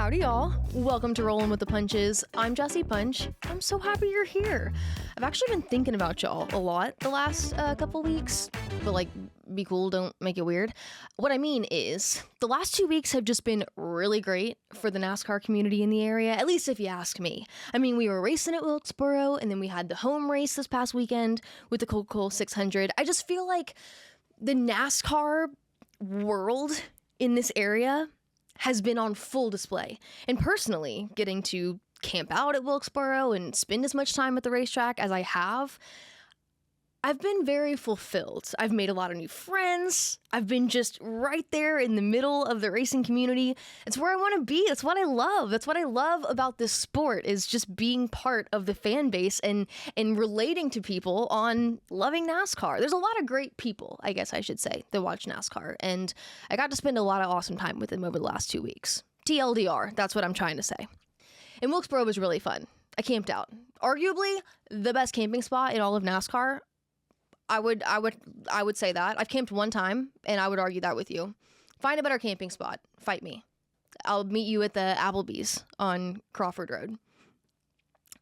Howdy, y'all. Welcome to Rollin' with the Punches. I'm Jessie Punch. I'm so happy you're here. I've actually been thinking about y'all a lot the last couple weeks, but be cool, don't make it weird. What I mean is, the last 2 weeks have just been really great for the NASCAR community in the area, at least if you ask me. I mean, we were racing at Wilkesboro, and then we had the home race this past weekend with the Coca-Cola 600. I just feel like the NASCAR world in this area has been on full display. And personally, getting to camp out at Wilkesboro and spend as much time at the racetrack as I have, I've been very fulfilled. I've made a lot of new friends. I've been just right there in the middle of the racing community. It's where I want to be. That's what I love. That's what I love about this sport, is just being part of the fan base and relating to people on loving NASCAR. There's a lot of great people, I guess I should say, that watch NASCAR. And I got to spend a lot of awesome time with them over the last 2 weeks. TLDR, that's what I'm trying to say. And Wilkesboro was really fun. I camped out. Arguably the best camping spot in all of NASCAR. I would say that. I've camped one time, and I would argue that with you. Find a better camping spot. Fight me. I'll meet you at the Applebee's on Crawford Road.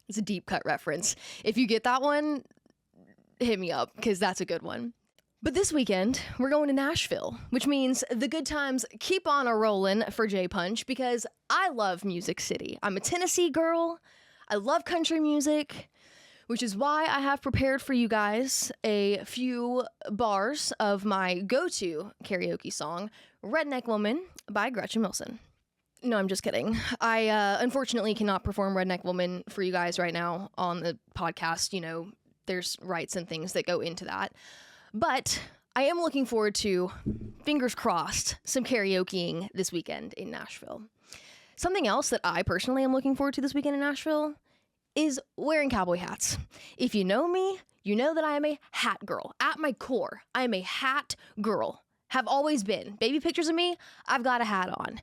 It's a deep cut reference. If you get that one, hit me up, because that's a good one. But this weekend, we're going to Nashville, which means the good times keep on a-rollin' for J Punch, because I love Music City. I'm a Tennessee girl. I love country music, which is why I have prepared for you guys a few bars of my go-to karaoke song, Redneck Woman by Gretchen Wilson. No, I'm just kidding. I unfortunately cannot perform Redneck Woman for you guys right now on the podcast. You know, there's rights and things that go into that. But I am looking forward to, fingers crossed, some karaokeing this weekend in Nashville. Something else that I personally am looking forward to this weekend in Nashville is wearing cowboy hats. If you know me, you know that I am a hat girl. At my core, I am a hat girl. Have always been. Baby pictures of me, I've got a hat on.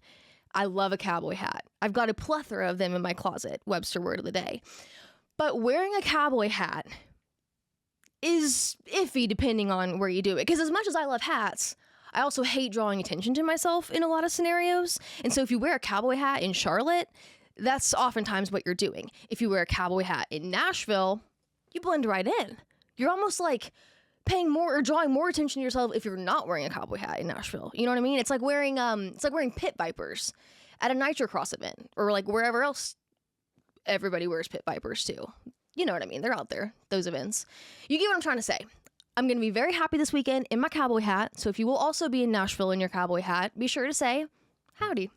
I love a cowboy hat. I've got a plethora of them in my closet, Webster word of the day. But wearing a cowboy hat is iffy depending on where you do it. Because as much as I love hats, I also hate drawing attention to myself in a lot of scenarios. And so if you wear a cowboy hat in Charlotte, that's oftentimes what you're doing. If you wear a cowboy hat in Nashville, you blend right in. You're almost like paying more or drawing more attention to yourself if you're not wearing a cowboy hat in Nashville. You know what I mean? It's like wearing pit vipers at a nitrocross event, or like wherever else everybody wears pit vipers too. You know what I mean? They're out there, those events. You get what I'm trying to say. I'm going to be very happy this weekend in my cowboy hat. So if you will also be in Nashville in your cowboy hat, be sure to say howdy.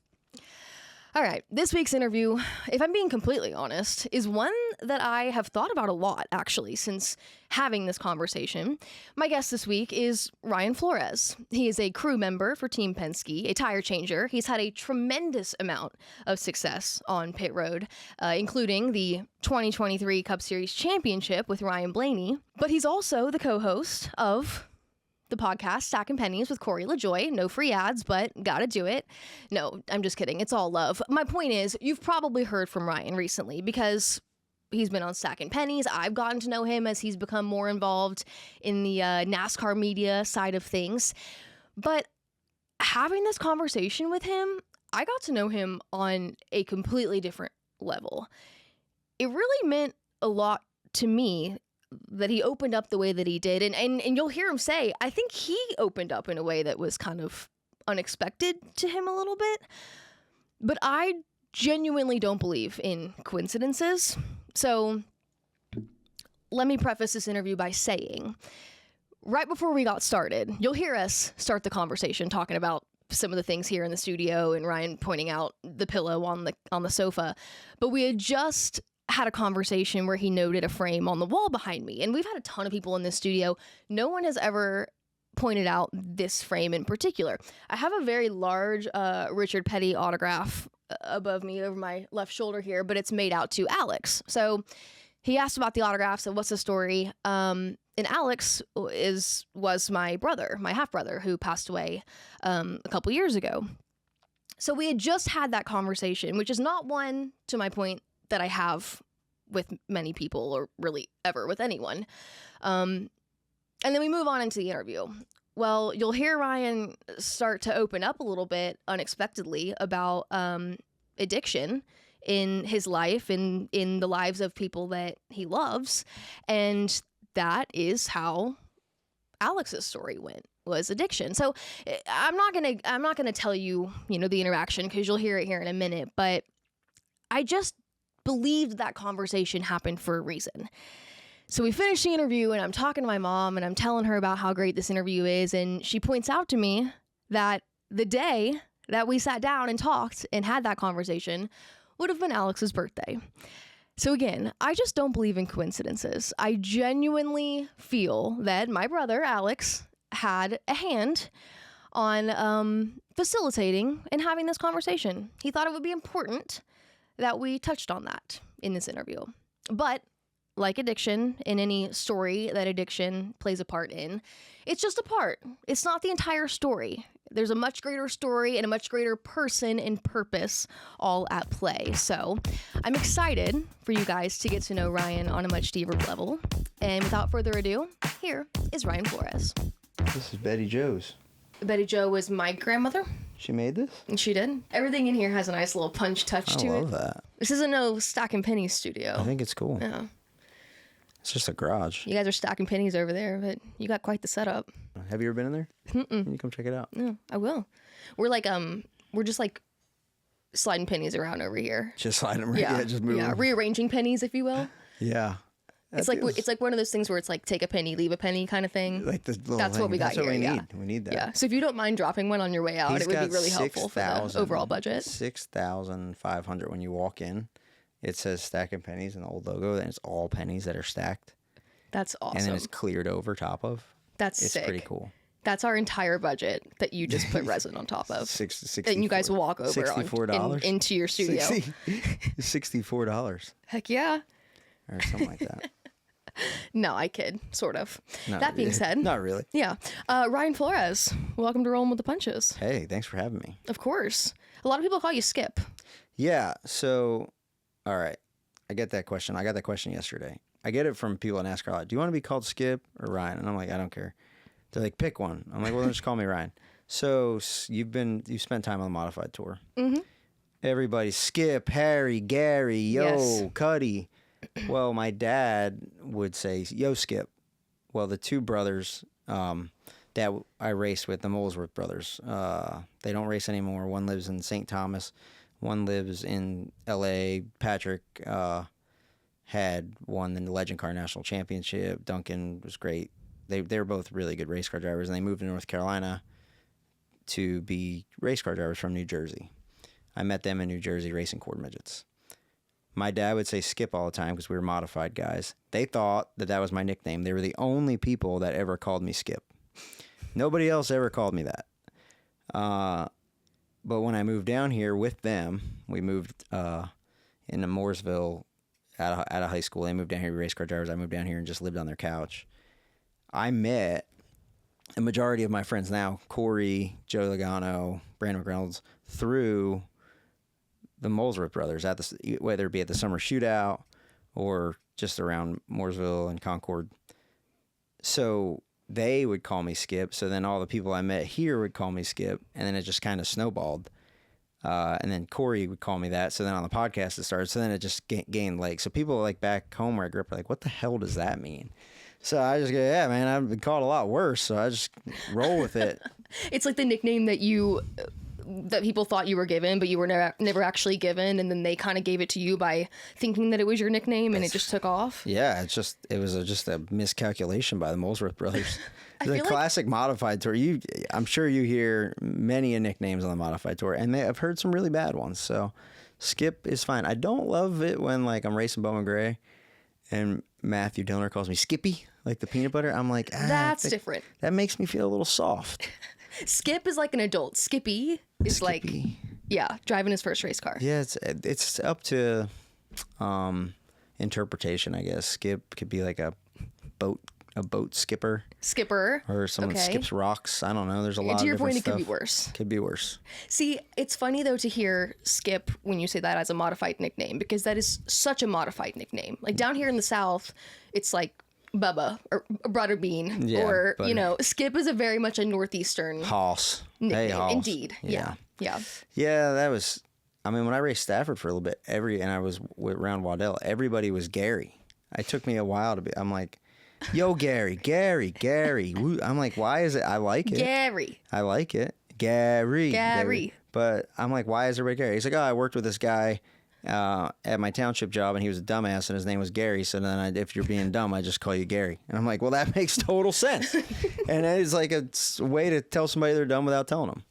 All right, this week's interview, if I'm being completely honest, is one that I have thought about a lot, actually, since having this conversation. My guest this week is Ryan Flores. He is a crew member for Team Penske, a tire changer. He's had a tremendous amount of success on pit road, including the 2023 Cup Series Championship with Ryan Blaney. But he's also the co-host of the podcast Stacking Pennies with Corey LaJoy. No free ads, but gotta do it. No, I'm just kidding. It's all love. My point is, you've probably heard from Ryan recently because he's been on Stacking Pennies. I've gotten to know him as he's become more involved in the NASCAR media side of things. But having this conversation with him, I got to know him on a completely different level. It really meant a lot to me that he opened up the way that he did. And you'll hear him say, I think he opened up in a way that was kind of unexpected to him a little bit. But I genuinely don't believe in coincidences. So let me preface this interview by saying, right before we got started, you'll hear us start the conversation talking about some of the things here in the studio and Ryan pointing out the pillow on the sofa. But we had just had a conversation where he noted a frame on the wall behind me. And we've had a ton of people in this studio. No one has ever pointed out this frame in particular. I have a very large Richard Petty autograph above me over my left shoulder here, but it's made out to Alex. So he asked about the autograph. So what's the story? And Alex was my brother, my half brother, who passed away a couple years ago. So we had just had that conversation, which is not one, to my point, that I have with many people, or really ever with anyone. And then we move on into the interview. Well, you'll hear Ryan start to open up a little bit unexpectedly about addiction in his life and in the lives of people that he loves. And that is how Alex's story went, was addiction. So I'm not gonna tell you, the interaction, because you'll hear it here in a minute, but I just believed that conversation happened for a reason. So we finished the interview and I'm talking to my mom and I'm telling her about how great this interview is. And she points out to me that the day that we sat down and talked and had that conversation would have been Alex's birthday. So again, I just don't believe in coincidences. I genuinely feel that my brother, Alex, had a hand on facilitating and having this conversation. He thought it would be important that we touched on that in this interview. But like addiction, in any story that addiction plays a part in, it's just a part. It's not the entire story. There's a much greater story and a much greater person and purpose all at play. So I'm excited for you guys to get to know Ryan on a much deeper level. And without further ado, here is Ryan Flores. This is Betty Jo's. Betty Jo was my grandmother. She made this? And she did. Everything in here has a nice little punch touch to it. I love that. This isn't no stacking pennies studio. I think it's cool. Yeah. It's just a garage. You guys are stacking pennies over there, but you got quite the setup. Have you ever been in there? Mm-mm. You come check it out. No, I will. We're just like sliding pennies around over here. Just sliding them. Yeah, just moving. Yeah, rearranging pennies, if you will. Yeah. It's like one of those things where it's like take a penny, leave a penny kind of thing. Like the little That's thing. what we got That's here. What we need. We need that. Yeah. So if you don't mind dropping one on your way out, it would be really helpful for the overall budget. 6,500 when you walk in. It says stacking pennies in the old logo, and it's all pennies that are stacked. That's awesome. And then it's cleared over top of. That's it's sick. Pretty cool. That's our entire budget that you just put resin on top of. And you guys will walk over $64 into your studio. $64. Heck yeah. Or something like that. No, I kid, sort of. That being said. Not really. Yeah. Ryan Flores, welcome to Rolling with the Punches. Hey, thanks for having me. Of course. A lot of people call you Skip. Yeah, so, all right. I get that question. I got that question yesterday. I get it from people in NASCAR a lot. Do you want to be called Skip or Ryan? And I'm like, I don't care. They're like, pick one. I'm like, well, then just call me Ryan. So you've spent time on the modified tour. Mm-hmm. Everybody's Skip, Harry, Gary, yo, Cuddy. Well, my dad would say, yo, Skip. Well, the two brothers that I raced with, the Molesworth brothers, they don't race anymore. One lives in St. Thomas. One lives in L.A. Patrick had won the Legend Car National Championship. Duncan was great. They were both really good race car drivers, and they moved to North Carolina to be race car drivers from New Jersey. I met them in New Jersey racing quarter midgets. My dad would say Skip all the time because we were modified guys. They thought that was my nickname. They were the only people that ever called me Skip. Nobody else ever called me that. But when I moved down here with them, we moved into Mooresville out of high school. They moved down here to be race car drivers. I moved down here and just lived on their couch. I met a majority of my friends now, Corey, Joe Logano, Brandon McReynolds, through the Molesworth brothers, whether it be at the summer shootout or just around Mooresville and Concord. So they would call me Skip. So then all the people I met here would call me Skip, and then it just kind of snowballed. And then Corey would call me that. So then on the podcast it started. So then it just gained legs. So people like back home where I grew up are like, what the hell does that mean? So I just go, yeah, man, I've been called a lot worse. So I just roll with it. It's like the nickname that people thought you were given, but you were never actually given. And then they kind of gave it to you by thinking that it was your nickname, and it just took off. Yeah, it was just a miscalculation by the Molesworth brothers. The classic modified tour. I'm sure you hear many nicknames on the modified tour, and I've heard some really bad ones. So Skip is fine. I don't love it when like I'm racing Bowman Gray and Matthew Dillner calls me Skippy, like the peanut butter. I'm like, that's different. That makes me feel a little soft. Skip is like an adult. Skippy is like, driving his first race car. Yeah, it's up to interpretation, I guess. Skip could be like a boat skipper. Or someone skips rocks. I don't know. There's a lot of different stuff. To your point, it could be worse. Could be worse. See, it's funny, though, to hear Skip when you say that as a modified nickname, because that is such a modified nickname. Like, down here in the South, it's like Bubba or Brother Bean. Yeah, or, Skip is very much a Northeastern Hoss. nickname. Hey, Hoss. Indeed. Yeah. Yeah, that was... I mean, when I raced Stafford for a little bit, and I was around Waddell, everybody was Gary. It took me a while to be. I'm like, yo, Gary. Woo. I'm like, why is it? I like it. Gary. I like it. Gary. Gary. But I'm like, why is everybody Gary? He's like, oh, I worked with this guy at my township job, and he was a dumbass, and his name was Gary. So then, if you're being dumb, I just call you Gary. And I'm like, well, that makes total sense. And it's like a way to tell somebody they're dumb without telling them.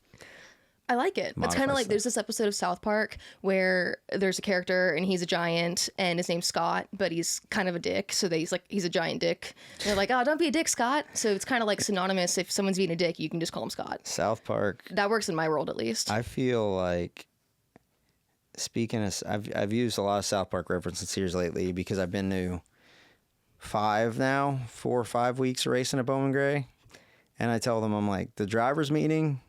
I like it. It's kind of like there's this episode of South Park where there's a character and he's a giant and his name's Scott, but he's kind of a dick. So he's a giant dick. And they're like, oh, don't be a dick, Scott. So it's kind of like synonymous. If someone's being a dick, you can just call him Scott. South Park. That works in my world, at least. I feel like, speaking of, I've used a lot of South Park references here lately because I've been to 4 or 5 weeks of racing at Bowman Gray. And I tell them, I'm like, the driver's meeting...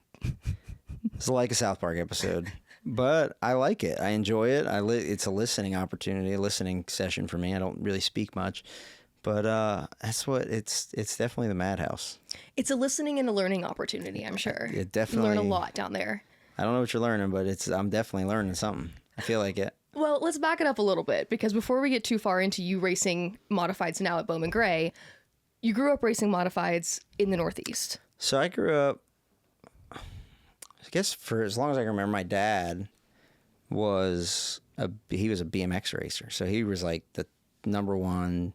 It's like a South Park episode, but I like it. I enjoy it. It's a listening opportunity, a listening session for me. I don't really speak much, but that's what it's definitely the madhouse. It's a listening and a learning opportunity, I'm sure. It definitely. You learn a lot down there. I don't know what you're learning, but I'm definitely learning something. I feel like it. Well, let's back it up a little bit, because before we get too far into you racing modifieds now at Bowman Gray, you grew up racing modifieds in the Northeast. So I grew up, I guess for as long as I can remember, my dad was a BMX racer. So he was like the number one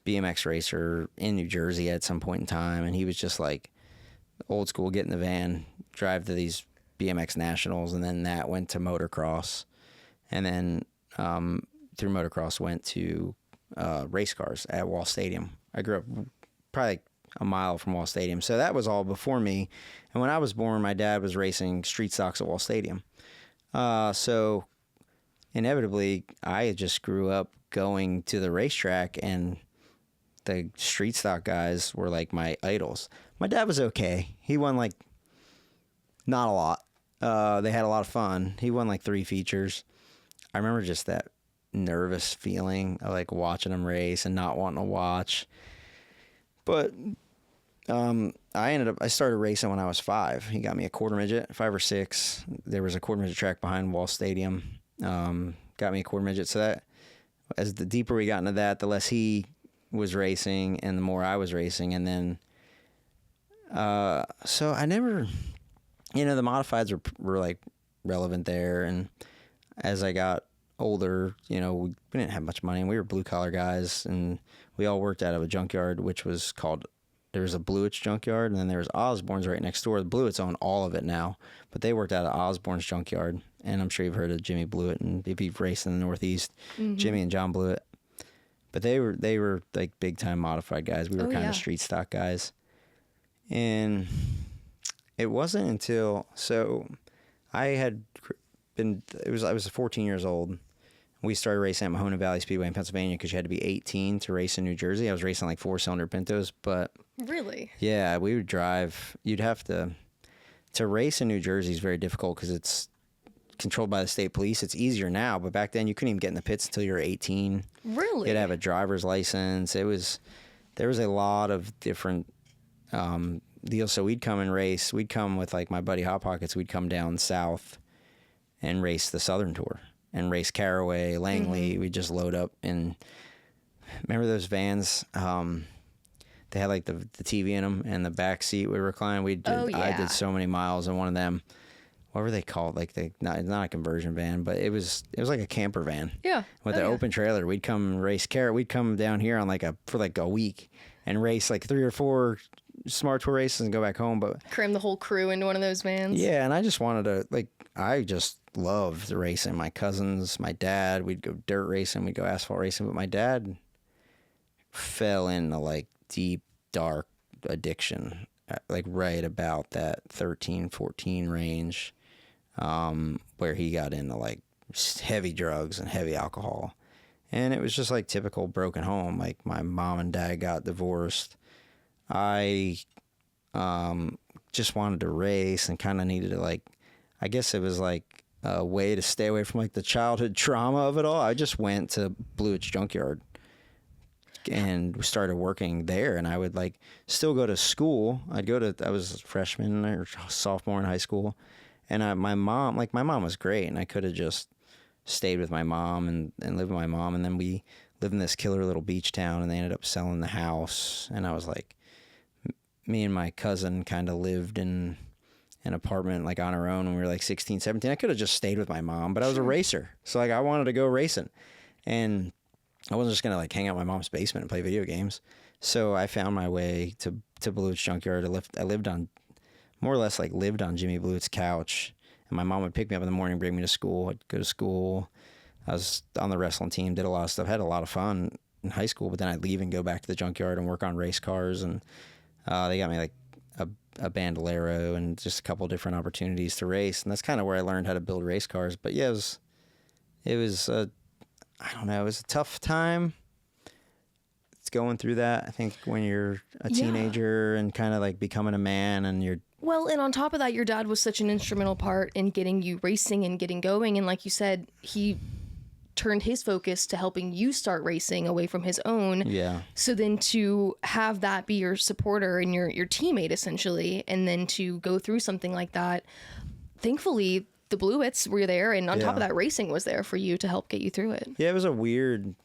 BMX racer in New Jersey at some point in time. And he was just like old school, get in the van, drive to these BMX nationals. And then that went to motocross. And then through motocross went to race cars at Wall Stadium. I grew up probably like a mile from Wall Stadium. So that was all before me. And when I was born, my dad was racing street stocks at Wall Stadium. So inevitably, I just grew up going to the racetrack, and the street stock guys were like my idols. My dad was okay. He won like not a lot. They had a lot of fun. He won like 3 features. I remember just that nervous feeling of like watching him race and not wanting to watch. But I started racing when I was 5. He got me a quarter midget, 5 or 6. There was a quarter midget track behind Wall Stadium. Got me a quarter midget. So that, as the deeper we got into that, the less he was racing and the more I was racing. And then, so I never, the modifieds were like relevant there. And as I got older, we didn't have much money, and we were blue collar guys, and we all worked out of a junkyard, which was called, there was a Blewett's junkyard, and then there was Osborne's right next door. The Blewett's own all of it now, but they worked out of Osborne's junkyard. And I'm sure you've heard of Jimmy Blewett, and if you've raced in the Northeast, Jimmy and John Blewett. But they were like big time modified guys. We were kind of street stock guys. And it wasn't until, I was 14 years old. We started racing at Mahona Valley Speedway in Pennsylvania because you had to be 18 to race in New Jersey. I was racing like 4-cylinder Pintos, but really, yeah, we would drive. You'd have to race in New Jersey is very difficult because it's controlled by the state police. It's easier now, but back then you couldn't even get in the pits until you were 18. Really, you'd have a driver's license. There was a lot of different deals. So we'd come and race. We'd come with like my buddy Hot Pockets. We'd come down south and race the Southern Tour. And race Caraway, Langley. We just load up, and remember those vans? They had like the TV in them, and the back seat would recline. I did so many miles in one of them. What were they called? Like not a conversion van, but it was like a camper van. Yeah. With an open trailer. We'd come race We'd come down here on for a week and race like 3 or 4 Smart Tour races and go back home. But cram the whole crew into one of those vans. Yeah, and I just wanted to I just loved racing. My cousins, my dad, we'd go dirt racing, we'd go asphalt racing, but my dad fell into like deep, dark addiction, like right about that 13, 14 range, where he got into like heavy drugs and heavy alcohol. And it was just like typical broken home. Like my mom and dad got divorced. I just wanted to race and kind of needed to I guess it was like a way to stay away from like the childhood trauma of it all. I just went to Blewett's junkyard and started working there, and I would still go to school. I was a freshman or sophomore in high school, And my mom was great, and I could have just stayed with my mom and lived with my mom. And then we lived in this killer little beach town, and they ended up selling the house. And I was like, me and my cousin kind of lived in an apartment like on our own when we were like 16, 17. I could have just stayed with my mom, but I was a racer. So like I wanted to go racing, and I wasn't just going to like hang out in my mom's basement and play video games. So I found my way to Bluett's Junkyard. I lived on, more or less like lived on Jimmy Bluett's couch, and my mom would pick me up in the morning, bring me to school. I'd go to school. I was on the wrestling team, did a lot of stuff, had a lot of fun in high school, but then I'd leave and go back to the junkyard and work on race cars. And they got me like a Bandolero and just a couple different opportunities to race. And that's kind of where I learned how to build race cars. But yeah, it was I don't know, it was a tough time. It's going through that. I think when you're a teenager and kind of like becoming a man, and you're... Well, and on top of that, your dad was such an instrumental part in getting you racing and getting going. And like you said, he turned his focus to helping you start racing away from his own. Yeah. So then to have that be your supporter and your teammate essentially, and then to go through something like that, thankfully the Bluetts were there, and on top of that, racing was there for you to help get you through it. Yeah, it was a weird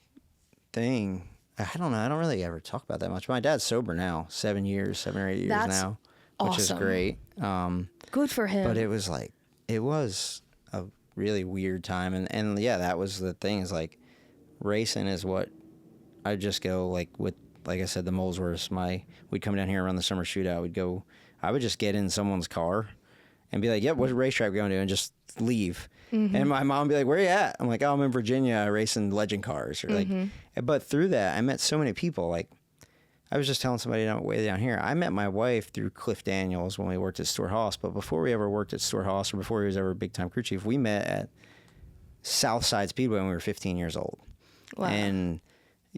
thing. I don't know. I don't really ever talk about that much. My dad's sober now, 7 or 8 years now, which is great. Good for him. But it was a really weird time. And yeah, that was the thing, is like racing is what I just go like with, like I said, the Molesworths. We'd come down here and run the summer shootout. I would just get in someone's car and be like, yep, what racetrack are we going to? And just leave. Mm-hmm. And my mom would be like, where are you at? I'm like, oh, I'm in Virginia racing legend cars. Or like, but through that, I met so many people. Like, I was just telling somebody way down here, I met my wife through Cliff Daniels when we worked at Stuart Haas. But before we ever worked at Stuart Haas, or before he was ever a big-time crew chief, we met at Southside Speedway when we were 15 years old. Wow. And,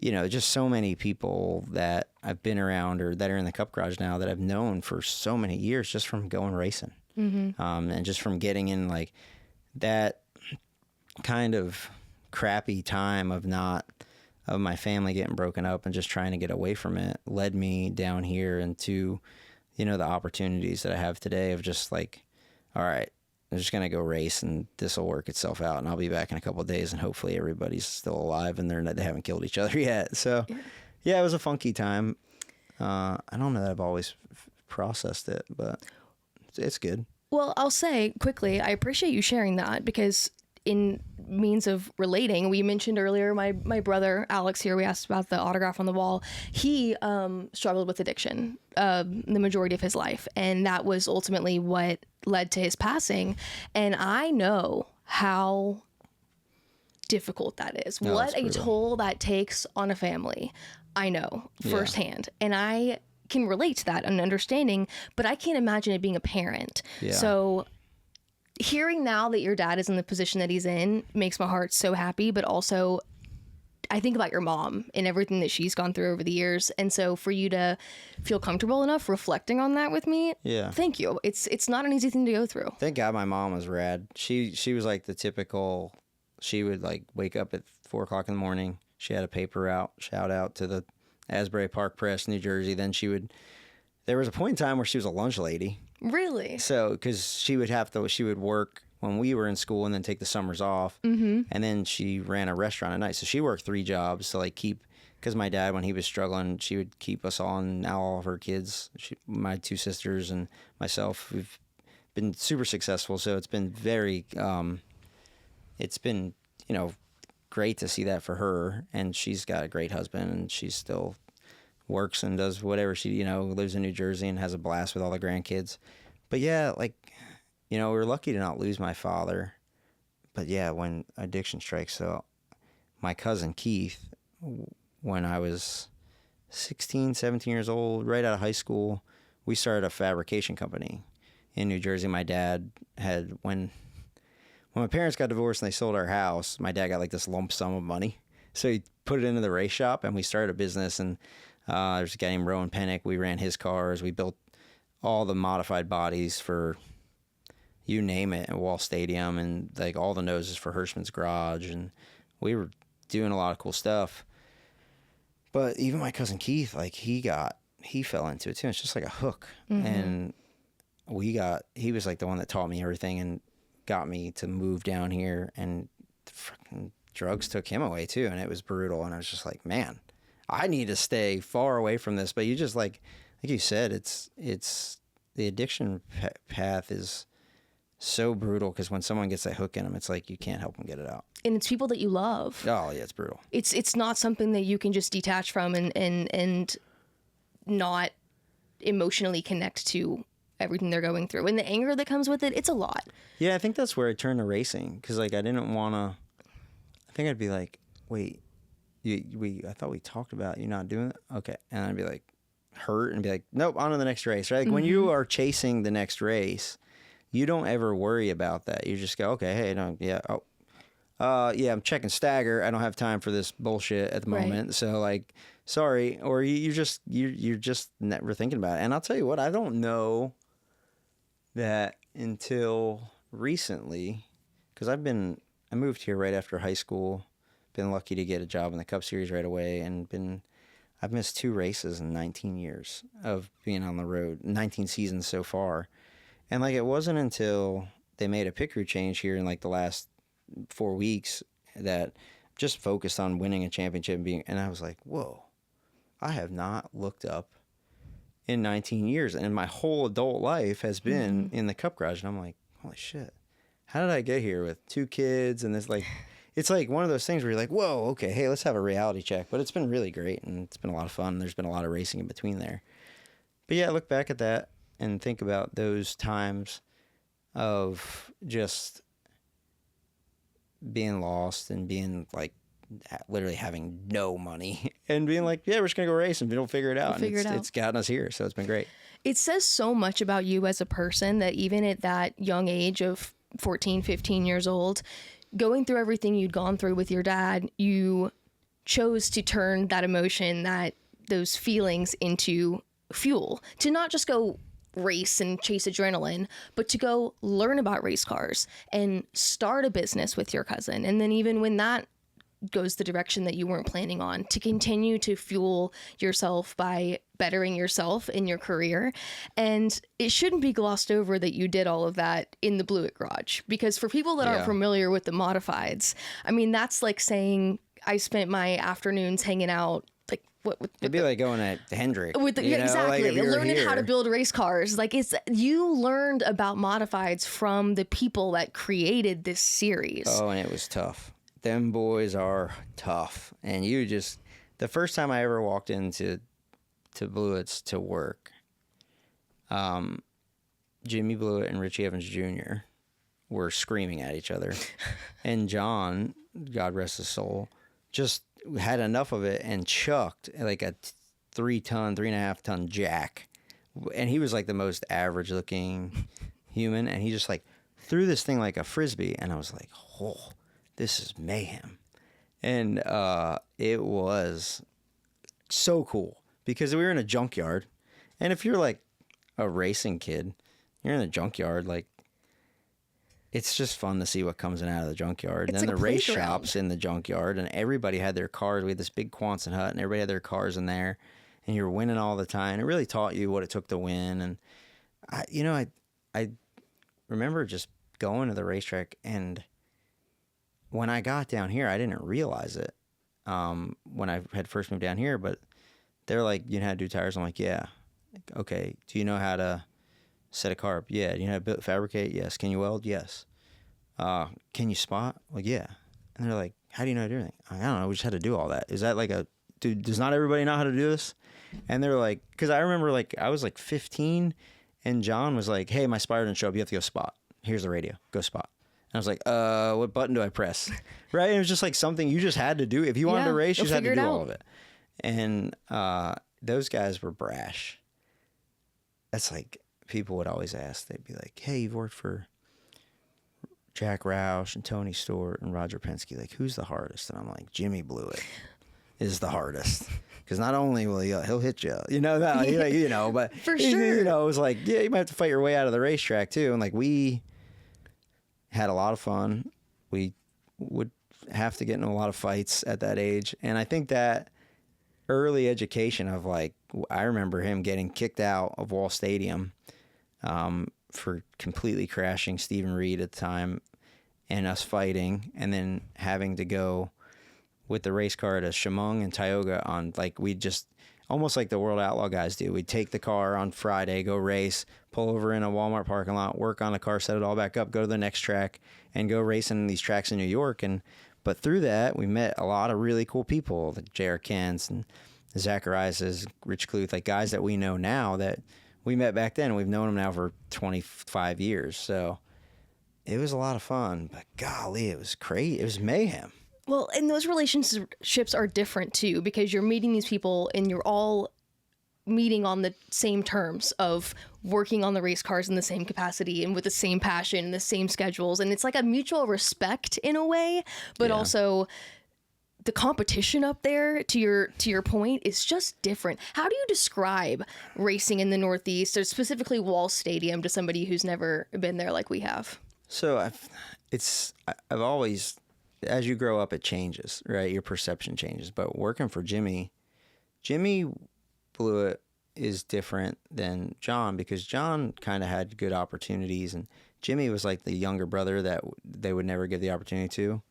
just so many people that I've been around or that are in the Cup Garage now that I've known for so many years just from going racing. Mm-hmm. And just from getting in like that kind of crappy time of my family getting broken up and just trying to get away from it led me down here into, the opportunities that I have today of just like, all right, I'm just going to go race and this will work itself out, and I'll be back in a couple of days and hopefully everybody's still alive and they haven't killed each other yet. So yeah, it was a funky time. I don't know that I've always processed it, but it's good. Well, I'll say quickly, I appreciate you sharing that, because in means of relating, we mentioned earlier my brother Alex here, we asked about the autograph on the wall. He struggled with addiction the majority of his life, and that was ultimately what led to his passing. And I know how difficult that is. What a toll that takes on a family. I know firsthand. And I can relate to that and understanding, but I can't imagine it being a parent. Yeah. So hearing now that your dad is in the position that he's in makes my heart so happy, but also I think about your mom and everything that she's gone through over the years. And so for you to feel comfortable enough reflecting on that with me, thank you. It's not an easy thing to go through. Thank God my mom was rad. She was like the typical, she would like wake up at 4 o'clock in the morning. She had a paper route, shout out to the Asbury Park Press, New Jersey. Then there was a point in time where she was a lunch lady. Really? So, because she would work when we were in school and then take the summers off. Mm-hmm. And then she ran a restaurant at night. So she worked 3 jobs to like because my dad, when he was struggling, she would keep us all, and now all of her kids, my 2 sisters and myself, we've been super successful. So it's been very, it's been, great to see that for her. And she's got a great husband, and she still works and does whatever she, lives in New Jersey and has a blast with all the grandkids. But yeah, like, we're lucky to not lose my father. But yeah, when addiction strikes, so my cousin Keith, when I was 16, 17 years old, right out of high school, we started a fabrication company in New Jersey. My dad had, when my parents got divorced and they sold our house, my dad got like this lump sum of money. So he put it into the race shop, and we started a business. And there's a guy named Rowan Pennick. We ran his cars. We built all the modified bodies for you name it at Wall Stadium, and like all the noses for Hirschman's Garage. And we were doing a lot of cool stuff. But even my cousin Keith, like he fell into it too. It's just like a hook. Mm-hmm. And he was like the one that taught me everything and got me to move down here, and fucking drugs took him away too. And it was brutal. And I was just like, man, I need to stay far away from this. But you just like you said, it's the addiction path is so brutal, because when someone gets that hook in them, it's like you can't help them get it out. And it's people that you love. Oh yeah, it's brutal. It's not something that you can just detach from and not emotionally connect to everything they're going through. And the anger that comes with it, it's a lot. Yeah, I think that's where I turned to racing, because like I didn't want to. I think I'd be like, wait, I thought we talked about you not doing it. Okay, and I'd be like hurt and be like, nope, on to the next race. Right? Like when you are chasing the next race, you don't ever worry about that. You just go, okay, hey, no, yeah, yeah, I'm checking stagger. I don't have time for this bullshit at the moment. Right. So like, sorry. Or you're just never thinking about it. And I'll tell you what, I don't know that until recently, because I moved here right after high school, been lucky to get a job in the Cup Series right away, and I've missed 2 races in 19 years of being on the road, 19 seasons so far. And like, it wasn't until they made a pit crew change here in like the last 4 weeks that just focused on winning a championship and I was like, whoa, I have not looked up in 19 years. And my whole adult life has been in the Cup garage. And I'm like, holy shit, how did I get here with 2 kids? And this, like, it's like one of those things where you're like, whoa, okay, hey, let's have a reality check. But it's been really great, and it's been a lot of fun. There's been a lot of racing in between there. But yeah, I look back at that and think about those times of just being lost and being like literally having no money and being like, yeah, we're just gonna go race and we'll figure it out. It's gotten us here, so it's been great. It says so much about you as a person that even at that young age of 14, 15 years old, going through everything you'd gone through with your dad, you chose to turn that emotion, those feelings into fuel, to not just go race and chase adrenaline, but to go learn about race cars and start a business with your cousin. And then even when that goes the direction that you weren't planning on, to continue to fuel yourself by bettering yourself in your career. And it shouldn't be glossed over that you did all of that in the Blewett garage, because for people that aren't familiar with the modifieds, I mean, that's like saying I spent my afternoons hanging out. It'd be like going at Hendrick. Exactly. Like learning how to build race cars. Like, you learned about modifieds from the people that created this series. Oh, and it was tough. Them boys are tough. And the first time I ever walked into Blewett's to work, Jimmy Blewett and Richie Evans Jr. were screaming at each other. And John, God rest his soul, just had enough of it and chucked like a 3.5 ton jack. And he was like the most average looking human. And he just like threw this thing like a Frisbee. And I was like, oh, this is mayhem. And it was so cool because we were in a junkyard. And if you're like a racing kid, you're in a junkyard, like, it's just fun to see what comes in out of the junkyard. And then the race shops in the junkyard, and everybody had their cars. We had this big Quonset hut, and everybody had their cars in there, and you were winning all the time. It really taught you what it took to win. And I remember just going to the racetrack, and when I got down here, I didn't realize it when I had first moved down here. But they're like, you know how to do tires? I'm like, yeah. Okay. Do you know how to set a car up? Yeah. Do you know how to fabricate? Yes. Can you weld? Yes. Can you spot? Like, yeah. And they're like, how do you know how to do anything? I don't know. We just had to do all that. Is that like dude, does not everybody know how to do this? And they're like, because I remember like I was like 15 and John was like, hey, my Spire didn't show up. You have to go spot. Here's the radio. Go spot. And I was like, what button do I press? Right. And it was just like something you just had to do. If you wanted to race, you just had to do all of it. And those guys were brash. That's like, people would always ask, they'd be like, hey, you've worked for Jack Roush and Tony Stewart and Roger Penske. Like, who's the hardest? And I'm like, Jimmy Blewett is the hardest. Because not only will he'll hit you, but for sure. It was like, yeah, you might have to fight your way out of the racetrack too. And like, we had a lot of fun. We would have to get in a lot of fights at that age. And I think that early education of like, I remember him getting kicked out of Wall Stadium for completely crashing Stephen Reed at the time and us fighting, and then having to go with the race car to Chemung and Tioga on, like, we just almost like the World Outlaw guys do. We'd take the car on Friday, go race, pull over in a Walmart parking lot, work on the car, set it all back up, go to the next track, and go racing in these tracks in New York. But through that, we met a lot of really cool people, like J.R. Kents and Zacharias, Rich Cluth, like guys that we know now that we met back then. We've known them now for 25 years. So it was a lot of fun, but golly, it was crazy. It was mayhem. Well, and those relationships are different too, because you're meeting these people and you're all meeting on the same terms of working on the race cars in the same capacity and with the same passion and the same schedules. And it's like a mutual respect in a way, but also the competition up there, to your point, is just different. How do you describe racing in the Northeast, or specifically Wall Stadium, to somebody who's never been there like we have? So I've always, as you grow up, it changes, right? Your perception changes. But working for Jimmy Blewett is different than John, because John kind of had good opportunities, and Jimmy was like the younger brother that they would never give the opportunity to.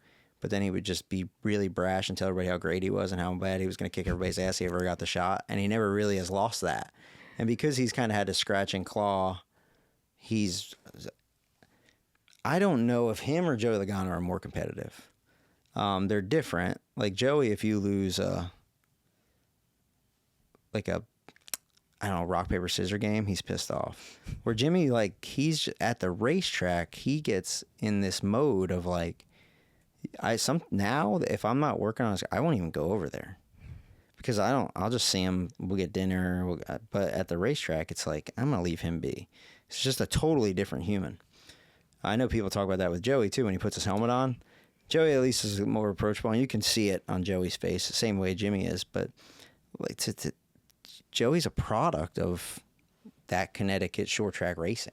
But then he would just be really brash and tell everybody how great he was and how bad he was going to kick everybody's ass if he ever got the shot. And he never really has lost that. And because he's kind of had to scratch and claw, I don't know if him or Joey Logano are more competitive. They're different. Like Joey, if you lose rock, paper, scissors game, he's pissed off. Where Jimmy, like, he's at the racetrack, he gets in this mode of like, now if I'm not working on this, I won't even go over there, because I'll just see him, we'll get dinner, but at the racetrack, it's like, I'm going to leave him be. It's just a totally different human. I know people talk about that with Joey too, when he puts his helmet on. Joey at least is more approachable, and you can see it on Joey's face, the same way Jimmy is, but like, Joey's a product of that Connecticut short track racing.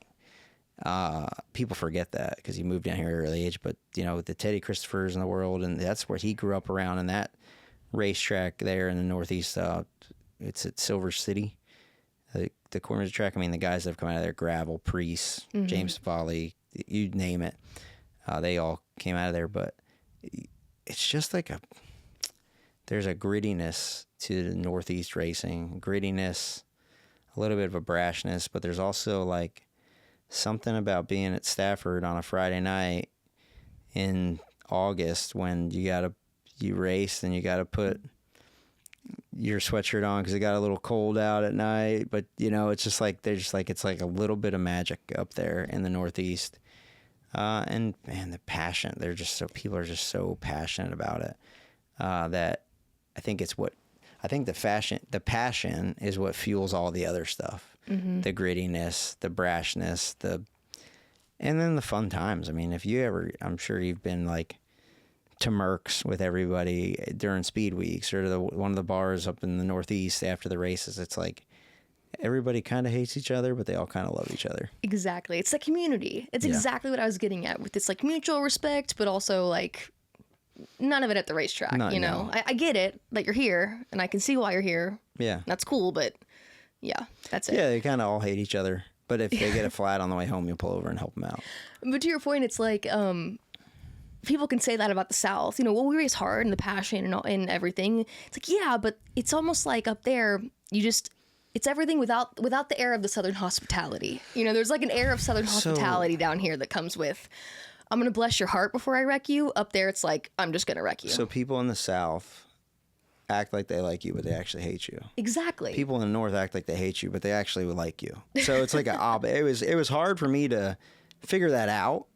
People forget that because he moved down here at an early age, but the Teddy Christophers in the world, and that's where he grew up around, in that racetrack there in the Northeast. It's at Silver City, the corner of the track. I mean, the guys that have come out of there, Gravel, Priest, James Foley, you name it, they all came out of there. But it's just like there's a grittiness to the Northeast racing, grittiness, a little bit of a brashness, but there's also like something about being at Stafford on a Friday night in August when you race and you got to put your sweatshirt on because it got a little cold out at night. But, it's just like, it's like a little bit of magic up there in the Northeast. And man, the passion, people are just so passionate about it, that I think the passion is what fuels all the other stuff. Mm-hmm. The grittiness, the brashness, and then the fun times. I mean, I'm sure you've been like to Merck's with everybody during speed weeks, or one of the bars up in the Northeast after the races. It's like everybody kind of hates each other, but they all kind of love each other. Exactly. It's the community. It's exactly what I was getting at, with this like mutual respect, but also like none of it at the racetrack. No. I get it that you're here, and I can see why you're here. Yeah. That's cool, but yeah, that's it. Yeah, they kind of all hate each other. But if they get a flat on the way home, you'll pull over and help them out. But to your point, it's like people can say that about the South. We race hard and the passion and everything. It's like, yeah, but it's almost like up there, it's everything without the air of the Southern hospitality. There's like an air of Southern hospitality down here that comes with, I'm going to bless your heart before I wreck you. Up there, it's like, I'm just going to wreck you. So people in the South act like they like you, but they actually hate you. Exactly. People in the North act like they hate you, but they actually would like you. So it's like it was hard for me to figure that out.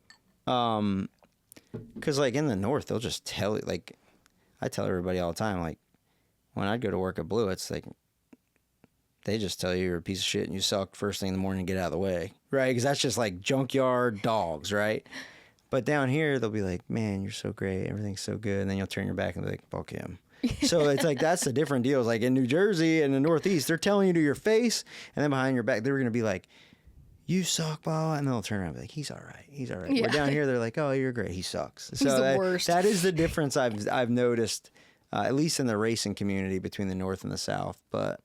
Because like in the North, they'll just tell you, like, I tell everybody all the time, like, when I'd go to work at Blue, it's like, they just tell you you're a piece of shit and you suck first thing in the morning and get out of the way. Right? Because that's just like junkyard dogs, right? But down here, they'll be like, man, you're so great. Everything's so good. And then you'll turn your back and be like, fuck him. So it's like, that's the different deal. It's like in New Jersey and the Northeast, they're telling you to your face, and then behind your back, they're going to be like, you suck, blah, and they'll turn around and be like, he's all right. He's all right. Yeah. We're down here, they're like, oh, you're great. He sucks. He's the worst. That is the difference I've noticed, at least in the racing community between the North and the South. But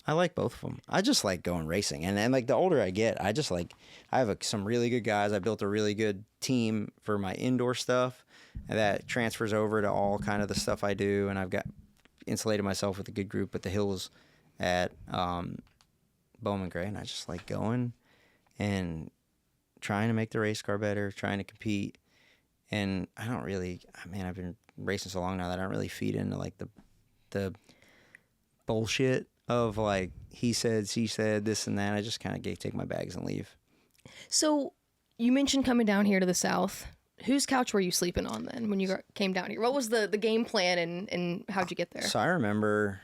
I like both of them. I just like going racing, and like the older I get, I just like I have some really good guys. I built a really good team for my indoor stuff that transfers over to all kind of the stuff I do, and I've got insulated myself with a good group at the hills at Bowman Gray, and I just like going and trying to make the race car better, trying to compete, and I don't really. Man, I've been racing so long now that I don't really feed into like the bullshit of like he said, she said, this and that. I just kind of take my bags and leave. So you mentioned coming down here to the South. Whose couch were you sleeping on then when you came down here? What was the game plan and how'd you get there? So I remember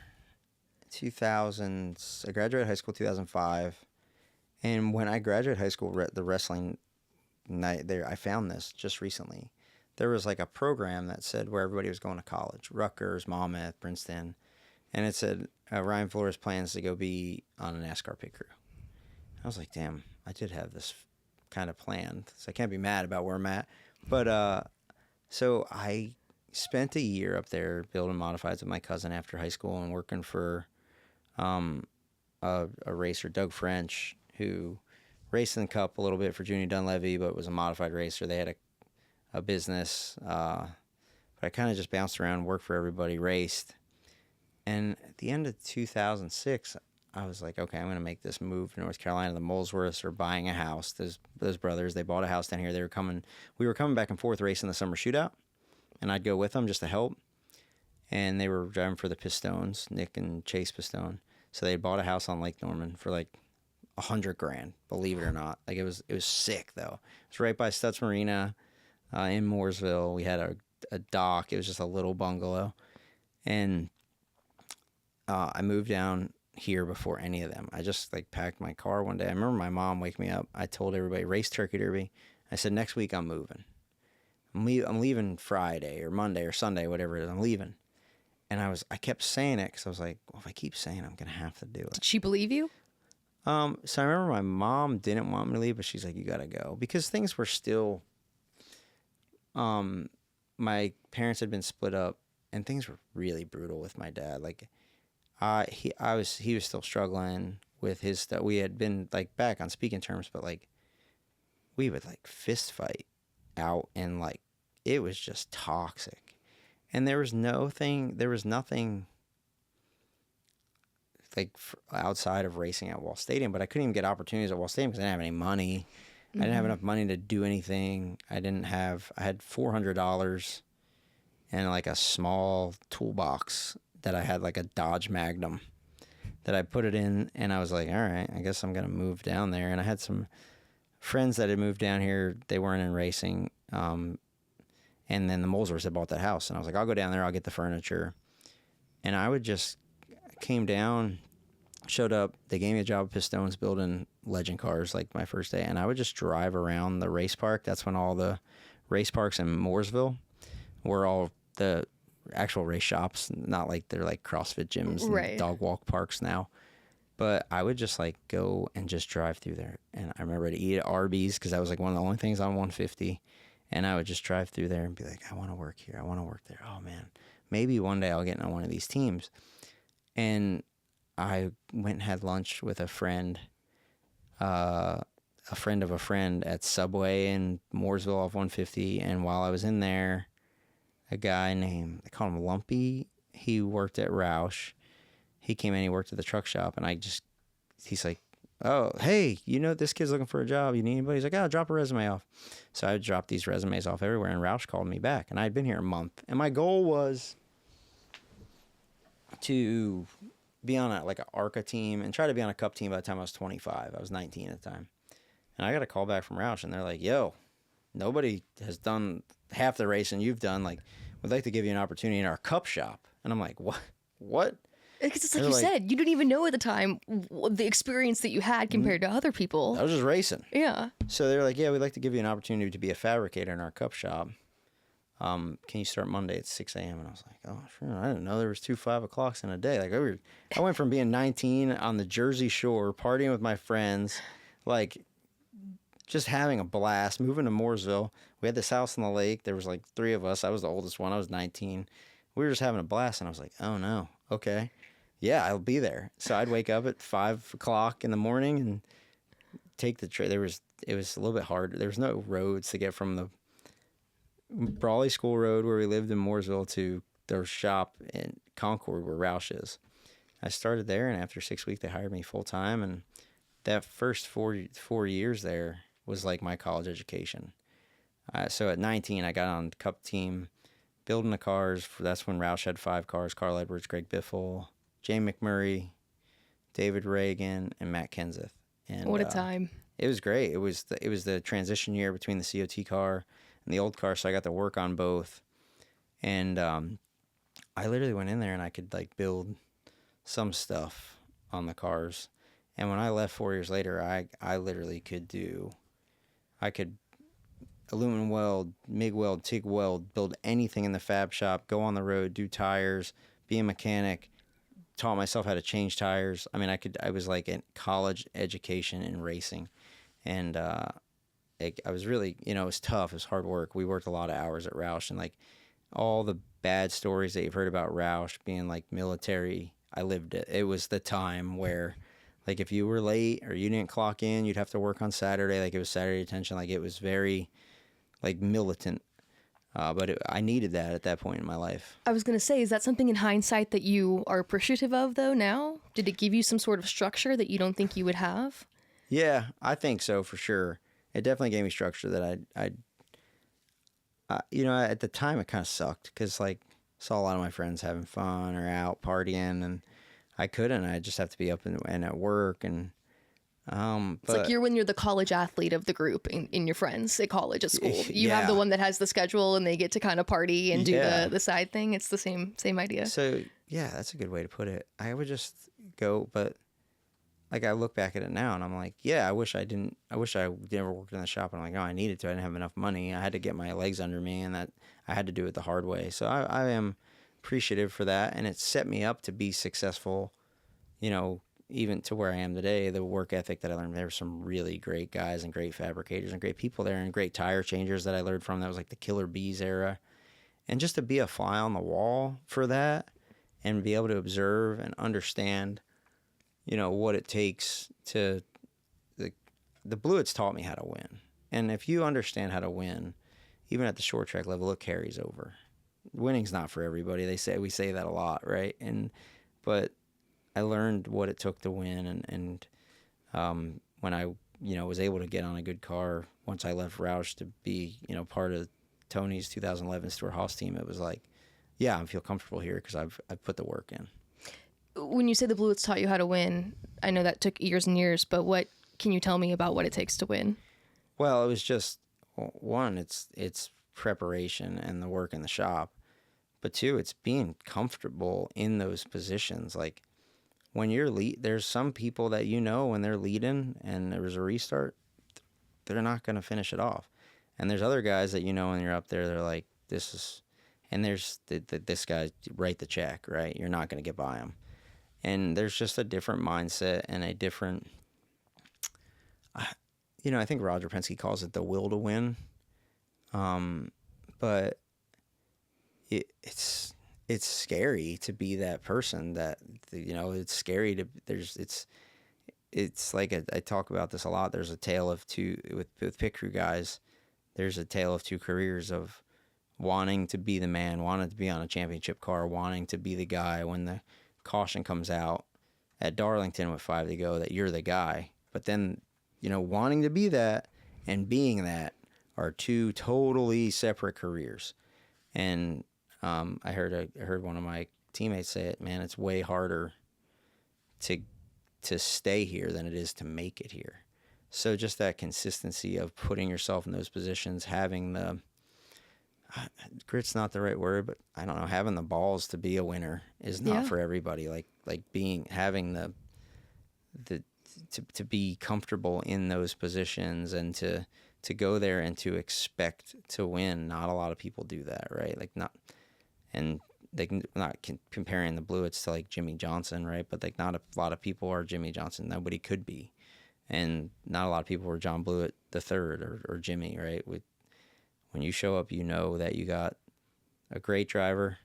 2000, I graduated high school 2005. And when I graduated high school, the wrestling night there, I found this just recently. There was like a program that said where everybody was going to college, Rutgers, Monmouth, Princeton. And it said, Ryan Flores plans to go be on a NASCAR pit crew. I was like, damn, I did have this kind of planned. So I can't be mad about where I'm at. But so I spent a year up there building modifieds with my cousin after high school and working for a racer, Doug French, who raced in the Cup a little bit for Junior Dunleavy, but was a modified racer. They had a business. But I kind of just bounced around, worked for everybody, raced. And at the end of 2006, I was like, okay, I'm going to make this move to North Carolina. The Molesworths are buying a house. Those brothers, they bought a house down here. We were coming back and forth racing the summer shootout, and I'd go with them just to help. And they were driving for the Pistones, Nick and Chase Pistone. So they had bought a house on Lake Norman for like $100,000, believe it or not. Like it was sick though. It was right by Stutz Marina in Mooresville. We had a dock. It was just a little bungalow, and I moved down here before any of them. I just like packed my car one day. I remember my mom wake me up. I told everybody, race turkey derby. I said, next week I'm moving. I'm leaving Friday or Monday or Sunday, whatever it is. I'm leaving. And I kept saying it because I was like, well, if I keep saying it, I'm going to have to do it. Did she believe you? So I remember my mom didn't want me to leave, but she's like, you got to go. Because things were still, my parents had been split up and things were really brutal with my dad. Like, he was still struggling with his stuff. We had been like back on speaking terms, but like we would like fist fight out, and like it was just toxic. And there was nothing like outside of racing at Wall Stadium, but I couldn't even get opportunities at Wall Stadium because I didn't have any money. I didn't have enough money to do anything. I had $400 and like a small toolbox that I had, like a Dodge Magnum that I put it in, and I was like, all right, I guess I'm going to move down there. And I had some friends that had moved down here. They weren't in racing. And then the Molesworths had bought that house, and I was like, I'll go down there. I'll get the furniture. And I came down, showed up. They gave me a job at Pistones building legend cars like my first day. And I would just drive around the race park. That's when all the race parks in Mooresville were all the actual race shops, not like they're like CrossFit gyms and dog walk parks now. But I would just like go and just drive through there. And I remember to eat at Arby's because that was like one of the only things on 150. And I would just drive through there and be like, I want to work here. I want to work there. Oh man, maybe one day I'll get into one of these teams. And I went and had lunch with a friend of a friend at Subway in Mooresville off 150. And while I was in there, a guy named, they call him Lumpy, he worked at Roush. He came in, he worked at the truck shop, and he's like, oh, hey, this kid's looking for a job. You need anybody? He's like, oh, drop a resume off. So I would drop these resumes off everywhere, and Roush called me back. And I had been here a month. And my goal was to be on an ARCA team and try to be on a cup team by the time I was 25. I was 19 at the time. And I got a call back from Roush, and they're like, yo, nobody has done half the racing you've done. Like, we'd like to give you an opportunity in our cup shop. And I'm like, what? Because it's like you said, you didn't even know at the time the experience that you had compared to other people. I was just racing. Yeah. So they're like, yeah, we'd like to give you an opportunity to be a fabricator in our cup shop. Can you start Monday at 6 a.m.? And I was like, oh, sure. I didn't know there was 2 5 o'clocks in a day. Like I went from being 19 on the Jersey Shore, partying with my friends, like just having a blast, moving to Mooresville. We had this house on the lake. There was like 3 of us. I was the oldest one. I was 19. We were just having a blast, and I was like, oh, no. Okay. Yeah, I'll be there. So I'd wake up at 5 o'clock in the morning and take the train. It was a little bit hard. There was no roads to get from the Brawley School Road where we lived in Mooresville to their shop in Concord where Roush is. I started there, and after 6 weeks, they hired me full time. And that first 4 years there was like my college education. So at 19, I got on the Cup team, building the cars. That's when Roush had 5 cars: Carl Edwards, Greg Biffle, Jay McMurray, David Reagan, and Matt Kenseth. And What a time. it was great. It was the transition year between the COT car and the old car, so I got to work on both. And I literally went in there and I could like build some stuff on the cars. And when I left 4 years later, I literally I could aluminum weld, MIG weld, TIG weld, build anything in the fab shop, go on the road, do tires, be a mechanic, taught myself how to change tires. I mean, I was like in college education in racing. And I was really, it was tough. It was hard work. We worked a lot of hours at Roush, and like all the bad stories that you've heard about Roush being like military, I lived it. It was the time where like if you were late or you didn't clock in, you'd have to work on Saturday. Like it was Saturday detention. Like it was very like militant. But I needed that at that point in my life. I was going to say, is that something in hindsight that you are appreciative of, though, now? Did it give you some sort of structure that you don't think you would have? Yeah, I think so, for sure. It definitely gave me structure that at the time it kind of sucked because, like, saw a lot of my friends having fun or out partying, and I couldn't. I just have to be up and at work, and It's like when you're the college athlete of the group in your friends at college, at school. You have the one that has the schedule and they get to kind of party and do the side thing. It's the same idea. So, yeah, that's a good way to put it. I would just go, but like I look back at it now and I'm like, yeah, I wish I never worked in the shop. And I'm like, oh, I needed to. I didn't have enough money. I had to get my legs under me, and that I had to do it the hard way. So I am appreciative for that. And it set me up to be successful, even to where I am today. The work ethic that I learned, there were some really great guys and great fabricators and great people there, and great tire changers that I learned from. That was like the Killer Bees era. And just to be a fly on the wall for that and be able to observe and understand, what it takes to, the Bluets taught me how to win. And if you understand how to win, even at the short track level, it carries over. Winning's not for everybody. We say that a lot, right? But I learned what it took to win, and when I, was able to get on a good car once I left Roush to be, part of Tony's 2011 Stuart Haas team, it was like, yeah, I feel comfortable here because I've put the work in. When you say the Bluets taught you how to win, I know that took years and years, but what can you tell me about what it takes to win? Well, it was just, one, it's preparation and the work in the shop, but two, it's being comfortable in those positions. Like, when you're there's some people that when they're leading and there was a restart, they're not going to finish it off. And there's other guys that when you're up there, they're like, and there's this guy, write the check, right? You're not going to get by him. And there's just a different mindset and a different, I think Roger Penske calls it the will to win. But it's scary to be that person that, it's scary to, it's like, I talk about this a lot. There's a tale of two, with pit crew guys, there's a tale of two careers of wanting to be the man, wanting to be on a championship car, wanting to be the guy when the caution comes out at Darlington with 5 to go, that you're the guy. But then, wanting to be that and being that are two totally separate careers. And I heard one of my teammates say it, man, it's way harder to stay here than it is to make it here. So just that consistency of putting yourself in those positions, having the grit's not the right word, but I don't know, having the balls to be a winner is not for everybody. Like having to be comfortable in those positions and to go there and to expect to win. Not a lot of people do that, right? Comparing the Bluets to like Jimmy Johnson, right? But like not a lot of people are Jimmy Johnson. Nobody could be. And not a lot of people were John Blewett the third or Jimmy, right? When you show up, that you got a great driver,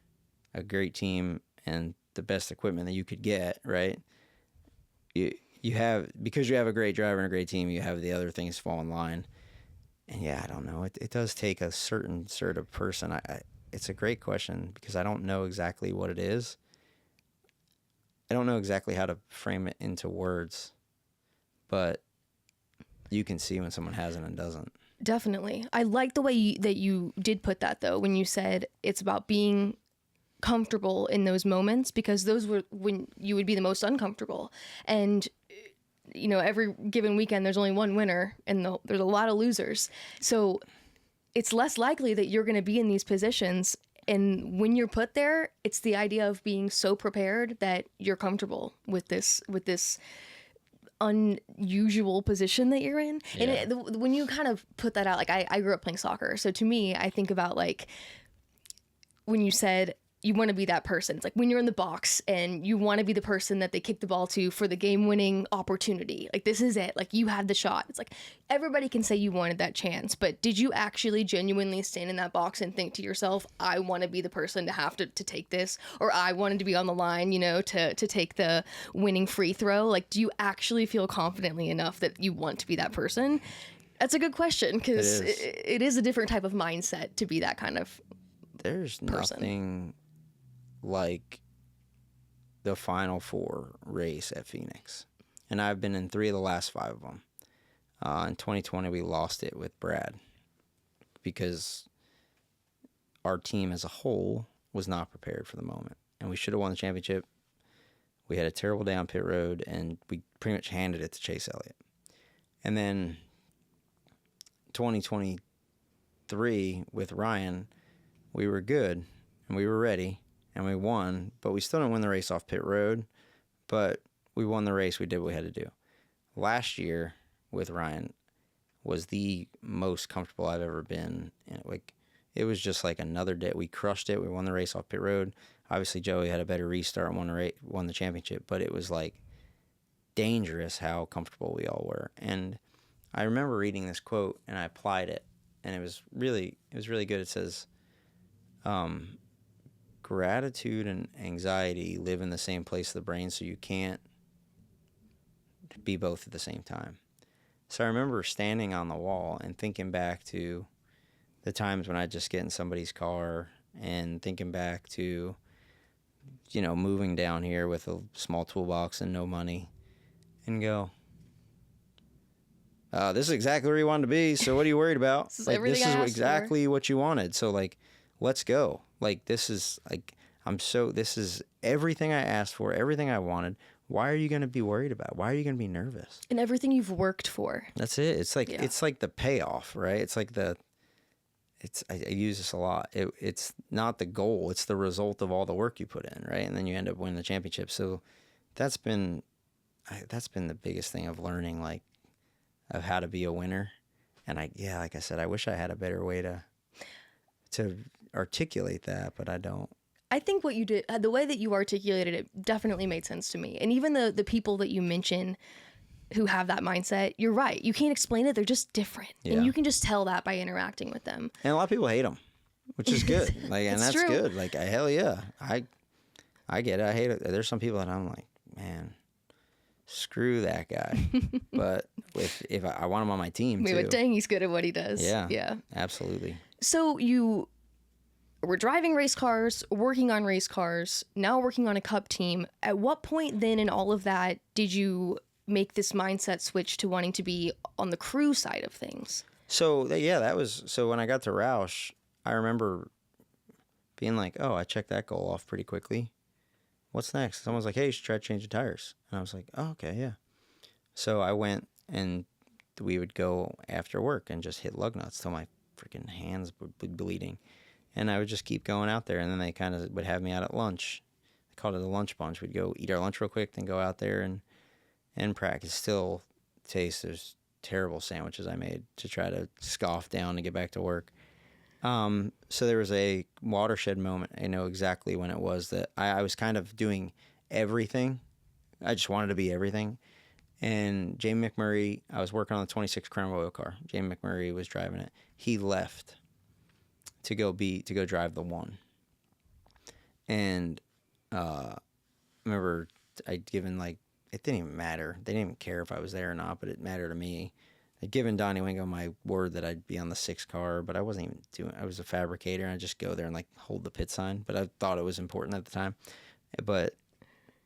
a great team, and the best equipment that you could get, right? You have, because you have a great driver and a great team, you have the other things fall in line. And yeah, I don't know. It does take a certain sort of person. It's a great question because I don't know exactly what it is. I don't know exactly how to frame it into words, but you can see when someone has it and doesn't. Definitely. I like the way that you did put that, though, when you said it's about being comfortable in those moments, because those were when you would be the most uncomfortable. And every given weekend there's only one winner and there's a lot of losers, so it's less likely that you're going to be in these positions. And when you're put there, it's the idea of being so prepared that you're comfortable with this unusual position that you're in. Yeah. And when you kind of put that out, like I grew up playing soccer, so to me I think about like when you said you want to be that person. It's like when you're in the box and you want to be the person that they kick the ball to for the game-winning opportunity. Like, this is it. Like, you had the shot. It's like everybody can say you wanted that chance, but did you actually genuinely stand in that box and think to yourself, I want to be the person to have to take this, or I wanted to be on the line, to take the winning free throw? Like, do you actually feel confidently enough that you want to be that person? That's a good question, because it is a different type of mindset to be that kind of There's person. Nothing like the Final Four race at Phoenix. And I've been in 3 of the last 5 of them. In 2020, we lost it with Brad because our team as a whole was not prepared for the moment. And we should have won the championship. We had a terrible day on pit road, and we pretty much handed it to Chase Elliott. And then 2023 with Ryan, we were good, and we were ready, and we won, but we still didn't win the race off pit road, but we won the race. We did what we had to do. Last year with Ryan was the most comfortable I've ever been. And it was just like another day. We crushed it. We won the race off pit road. Obviously, Joey had a better restart and won the championship, but it was like dangerous how comfortable we all were. And I remember reading this quote, and I applied it, and it was really good. It says, gratitude and anxiety live in the same place of the brain, so you can't be both at the same time. So I remember standing on the wall and thinking back to the times when I'd just get in somebody's car, and thinking back to, moving down here with a small toolbox and no money, and go, this is exactly where you wanted to be, so what are you worried about? This is this is exactly what you wanted, so let's go. This is this is everything I asked for, everything I wanted. Why are you going to be worried about? Why are you going to be nervous? And everything you've worked for. That's it. It's like It's like the payoff, right? It's like I use this a lot. It's not the goal. It's the result of all the work you put in, right? And then you end up winning the championship. So that's been the biggest thing of learning, of how to be a winner. And like I said, I wish I had a better way to articulate that, but I don't. I think what you did, the way that you articulated it, definitely made sense to me. And even the people that you mention who have that mindset, you're right. You can't explain it. They're just different. Yeah. And you can just tell that by interacting with them. And a lot of people hate them, which is good. And that's true. Good. Hell yeah. I get it. I hate it. There's some people that I'm like, man, screw that guy. But if I want him on my team too. But dang, he's good at what he does. Yeah. Absolutely. So you were driving race cars, working on race cars, now working on a cup team. At what point then in all of that did you make this mindset switch to wanting to be on the crew side of things? So when I got to Roush, I remember being like, oh, I checked that goal off pretty quickly. What's next? Someone's like, hey, you should try changing tires. And I was like, oh, okay, yeah. So I went, and we would go after work and just hit lug nuts till my freaking hands would be bleeding. And I would just keep going out there, and then they kind of would have me out at lunch. They called it a lunch bunch. We'd go eat our lunch real quick, then go out there and practice. Still taste those terrible sandwiches I made to try to scoff down to get back to work. So there was a watershed moment. I know exactly when it was that I was kind of doing everything. I just wanted to be everything. And Jamie McMurray, I was working on the 26 Crown Royal car. Jamie McMurray was driving it. He left to go drive the one. And remember I'd given like, it didn't even matter. They didn't even care if I was there or not, but it mattered to me. I'd given Donnie Wingo my word that I'd be on the 6th car, but I wasn't even doing. I was a fabricator, and I'd just go there and like hold the pit sign. But I thought it was important at the time. But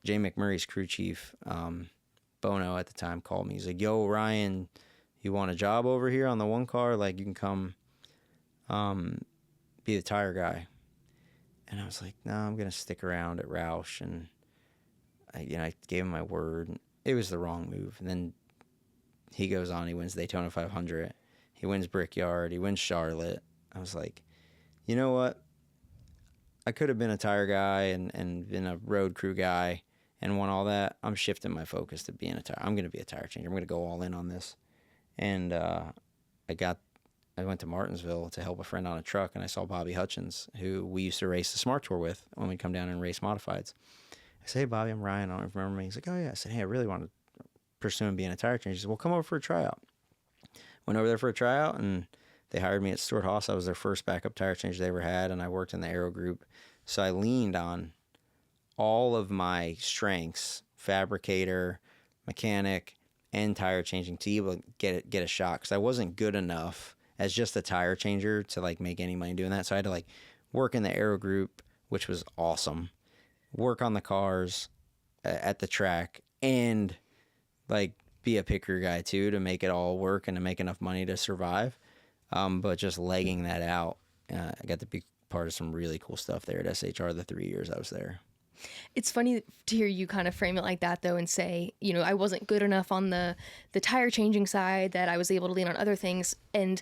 Jay McMurray's crew chief, Bono at the time, called me. He's like, "Yo, Ryan, you want a job over here on the 1 car? Like, you can come, be the tire guy." And I was like, "No, I'm gonna stick around at Roush." And I gave him my word. It was the wrong move. And then he goes on. He wins Daytona 500. He wins Brickyard. He wins Charlotte. I was like, you know what? I could have been a tire guy and been a road crew guy and won all that. I'm shifting my focus to being a tire. I'm going to be a tire changer. I'm going to go all in on this. And I went to Martinsville to help a friend on a truck, and I saw Bobby Hutchins, who we used to race the Smart Tour with when we'd come down and race modifieds. I said, "Hey, Bobby, I'm Ryan. I don't remember me." He's like, "Oh, yeah." I said, "Hey, I really want to pursuing being a tire changer." He said, "Well, come over for a tryout." Went over there for a tryout, and they hired me at Stuart Haas. I was their first backup tire changer they ever had, and I worked in the aero group. So I leaned on all of my strengths, fabricator, mechanic, and tire changing, to be able to get a shot, because I wasn't good enough as just a tire changer to like make any money doing that. So I had to like work in the aero group, which was awesome, work on the cars at the track, and like be a picker guy too, to make it all work and to make enough money to survive. But just legging that out, I got to be part of some really cool stuff there at SHR the 3 years I was there. It's funny to hear you kind of frame it like that, though, and say, I wasn't good enough on the tire changing side, that I was able to lean on other things. And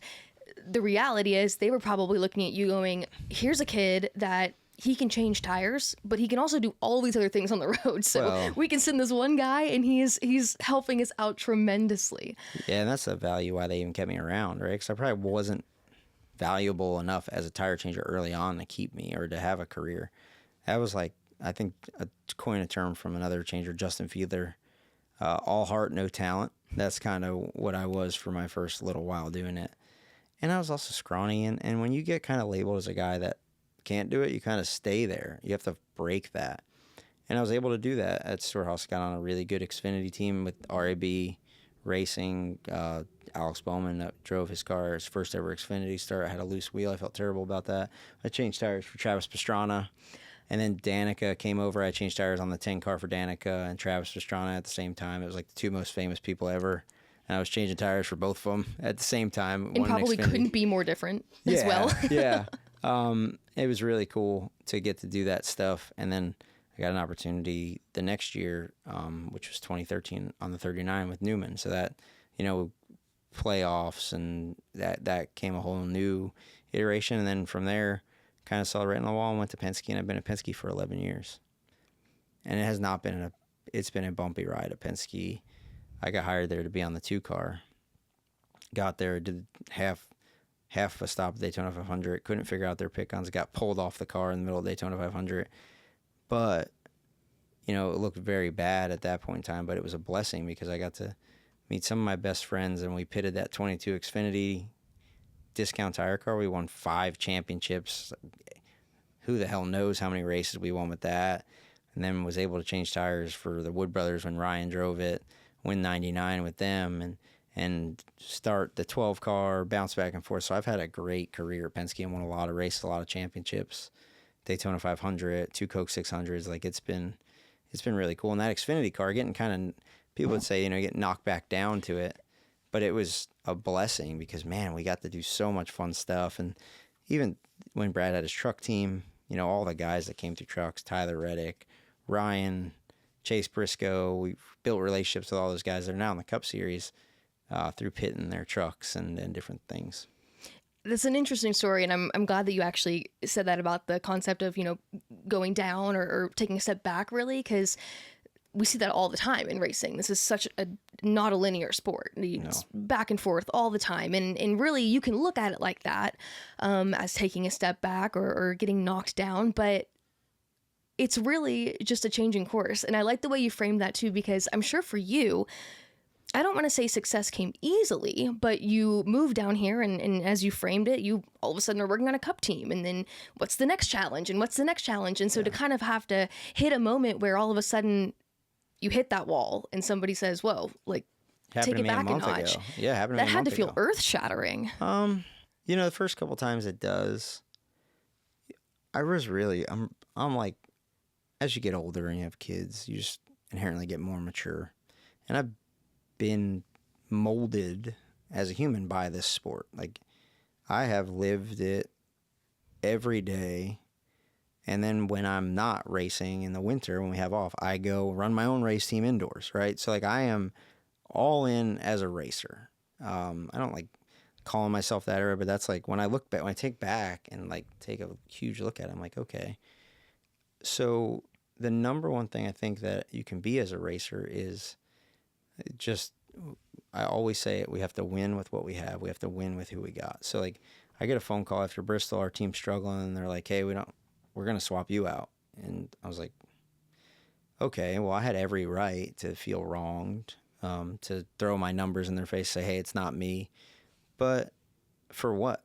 the reality is they were probably looking at you going, here's a kid that he can change tires, but he can also do all these other things on the road. So we can send this one guy, and he's helping us out tremendously. Yeah, and that's the value why they even kept me around, right? Because I probably wasn't valuable enough as a tire changer early on to keep me or to have a career. That was like, I think, coin a term from another changer, Justin Fiedler, all heart, no talent. That's kind of what I was for my first little while doing it. And I was also scrawny, and when you get kind of labeled as a guy that can't do it, you kind of stay there. You have to break that. And I was able to do that at Stuart Haas. Got on a really good Xfinity team with RAB Racing. Alex Bowman that drove his car, his first ever Xfinity start. I had a loose wheel. I felt terrible about that. I changed tires for Travis Pastrana. And then Danica came over. I changed tires on the 10 car for Danica and Travis Pastrana at the same time. It was like the two most famous people ever. And I was changing tires for both of them at the same time. And probably couldn't be more different as well. Yeah. It was really cool to get to do that stuff. And then I got an opportunity the next year, which was 2013, on the 39 with Newman. So that, playoffs, and that came a whole new iteration. And then from there, kind of saw it right on the wall and went to Penske, and I've been at Penske for 11 years. And it has not been it's been a bumpy ride at Penske. I got hired there to be on the 2 car. Got there, did half a stop at Daytona 500. Couldn't figure out their pick-ons. Got pulled off the car in the middle of Daytona 500. But, it looked very bad at that point in time, but it was a blessing because I got to meet some of my best friends, and we pitted that 22 Xfinity discount tire car. We won 5 championships. Who the hell knows how many races we won with that. And then was able to change tires for the Wood Brothers when Ryan drove it, win 99 with them, and start the 12 car, bounce back and forth. So I've had a great career at Penske and won a lot of races, a lot of championships, Daytona 500, 2 Coke 600s. Like it's been really cool. And that Xfinity car, getting kind of, people would say, get knocked back down to it. But it was a blessing because, man, we got to do so much fun stuff. And even when Brad had his truck team, all the guys that came through trucks, Tyler Reddick, Ryan, Chase Briscoe, we built relationships with all those guys that are now in the Cup Series through pitting their trucks and different things. That's an interesting story, and I'm glad that you actually said that about the concept of, going down or taking a step back, really, because we see that all the time in racing. This is such not a linear sport. It's back and forth all the time. And really, you can look at it like that as taking a step back or getting knocked down. But it's really just a changing course. And I like the way you framed that, too, because I'm sure for you, I don't want to say success came easily, but you moved down here and as you framed it, you all of a sudden are working on a cup team. And then what's the next challenge? And what's the next challenge? And so to kind of have to hit a moment where all of a sudden you hit that wall and somebody says, whoa, like, Happened take to it me a back a month notch. ago. Yeah, happened to That me a had month to feel ago. earth shattering. You know, the first couple times it does. I was really, I'm like, as you get older and you have kids, you just inherently get more mature. And I've been molded as a human by this sport. Like, I have lived it every day. And then when I'm not racing in the winter, when we have off, I go run my own race team indoors, right? So, like, I am all in as a racer. I don't like calling myself that era, but that's like when I look back, when I take back and like take a huge look at it, I'm like, okay. So the number one thing I think that you can be as a racer is just, I always say it, we have to win with what we have. We have to win with who we got. So like, I get a phone call after Bristol, our team's struggling, and they're like, hey, we're going to swap you out. And I was like, okay, well, I had every right to feel wronged, to throw my numbers in their face, say, hey, it's not me. But for what?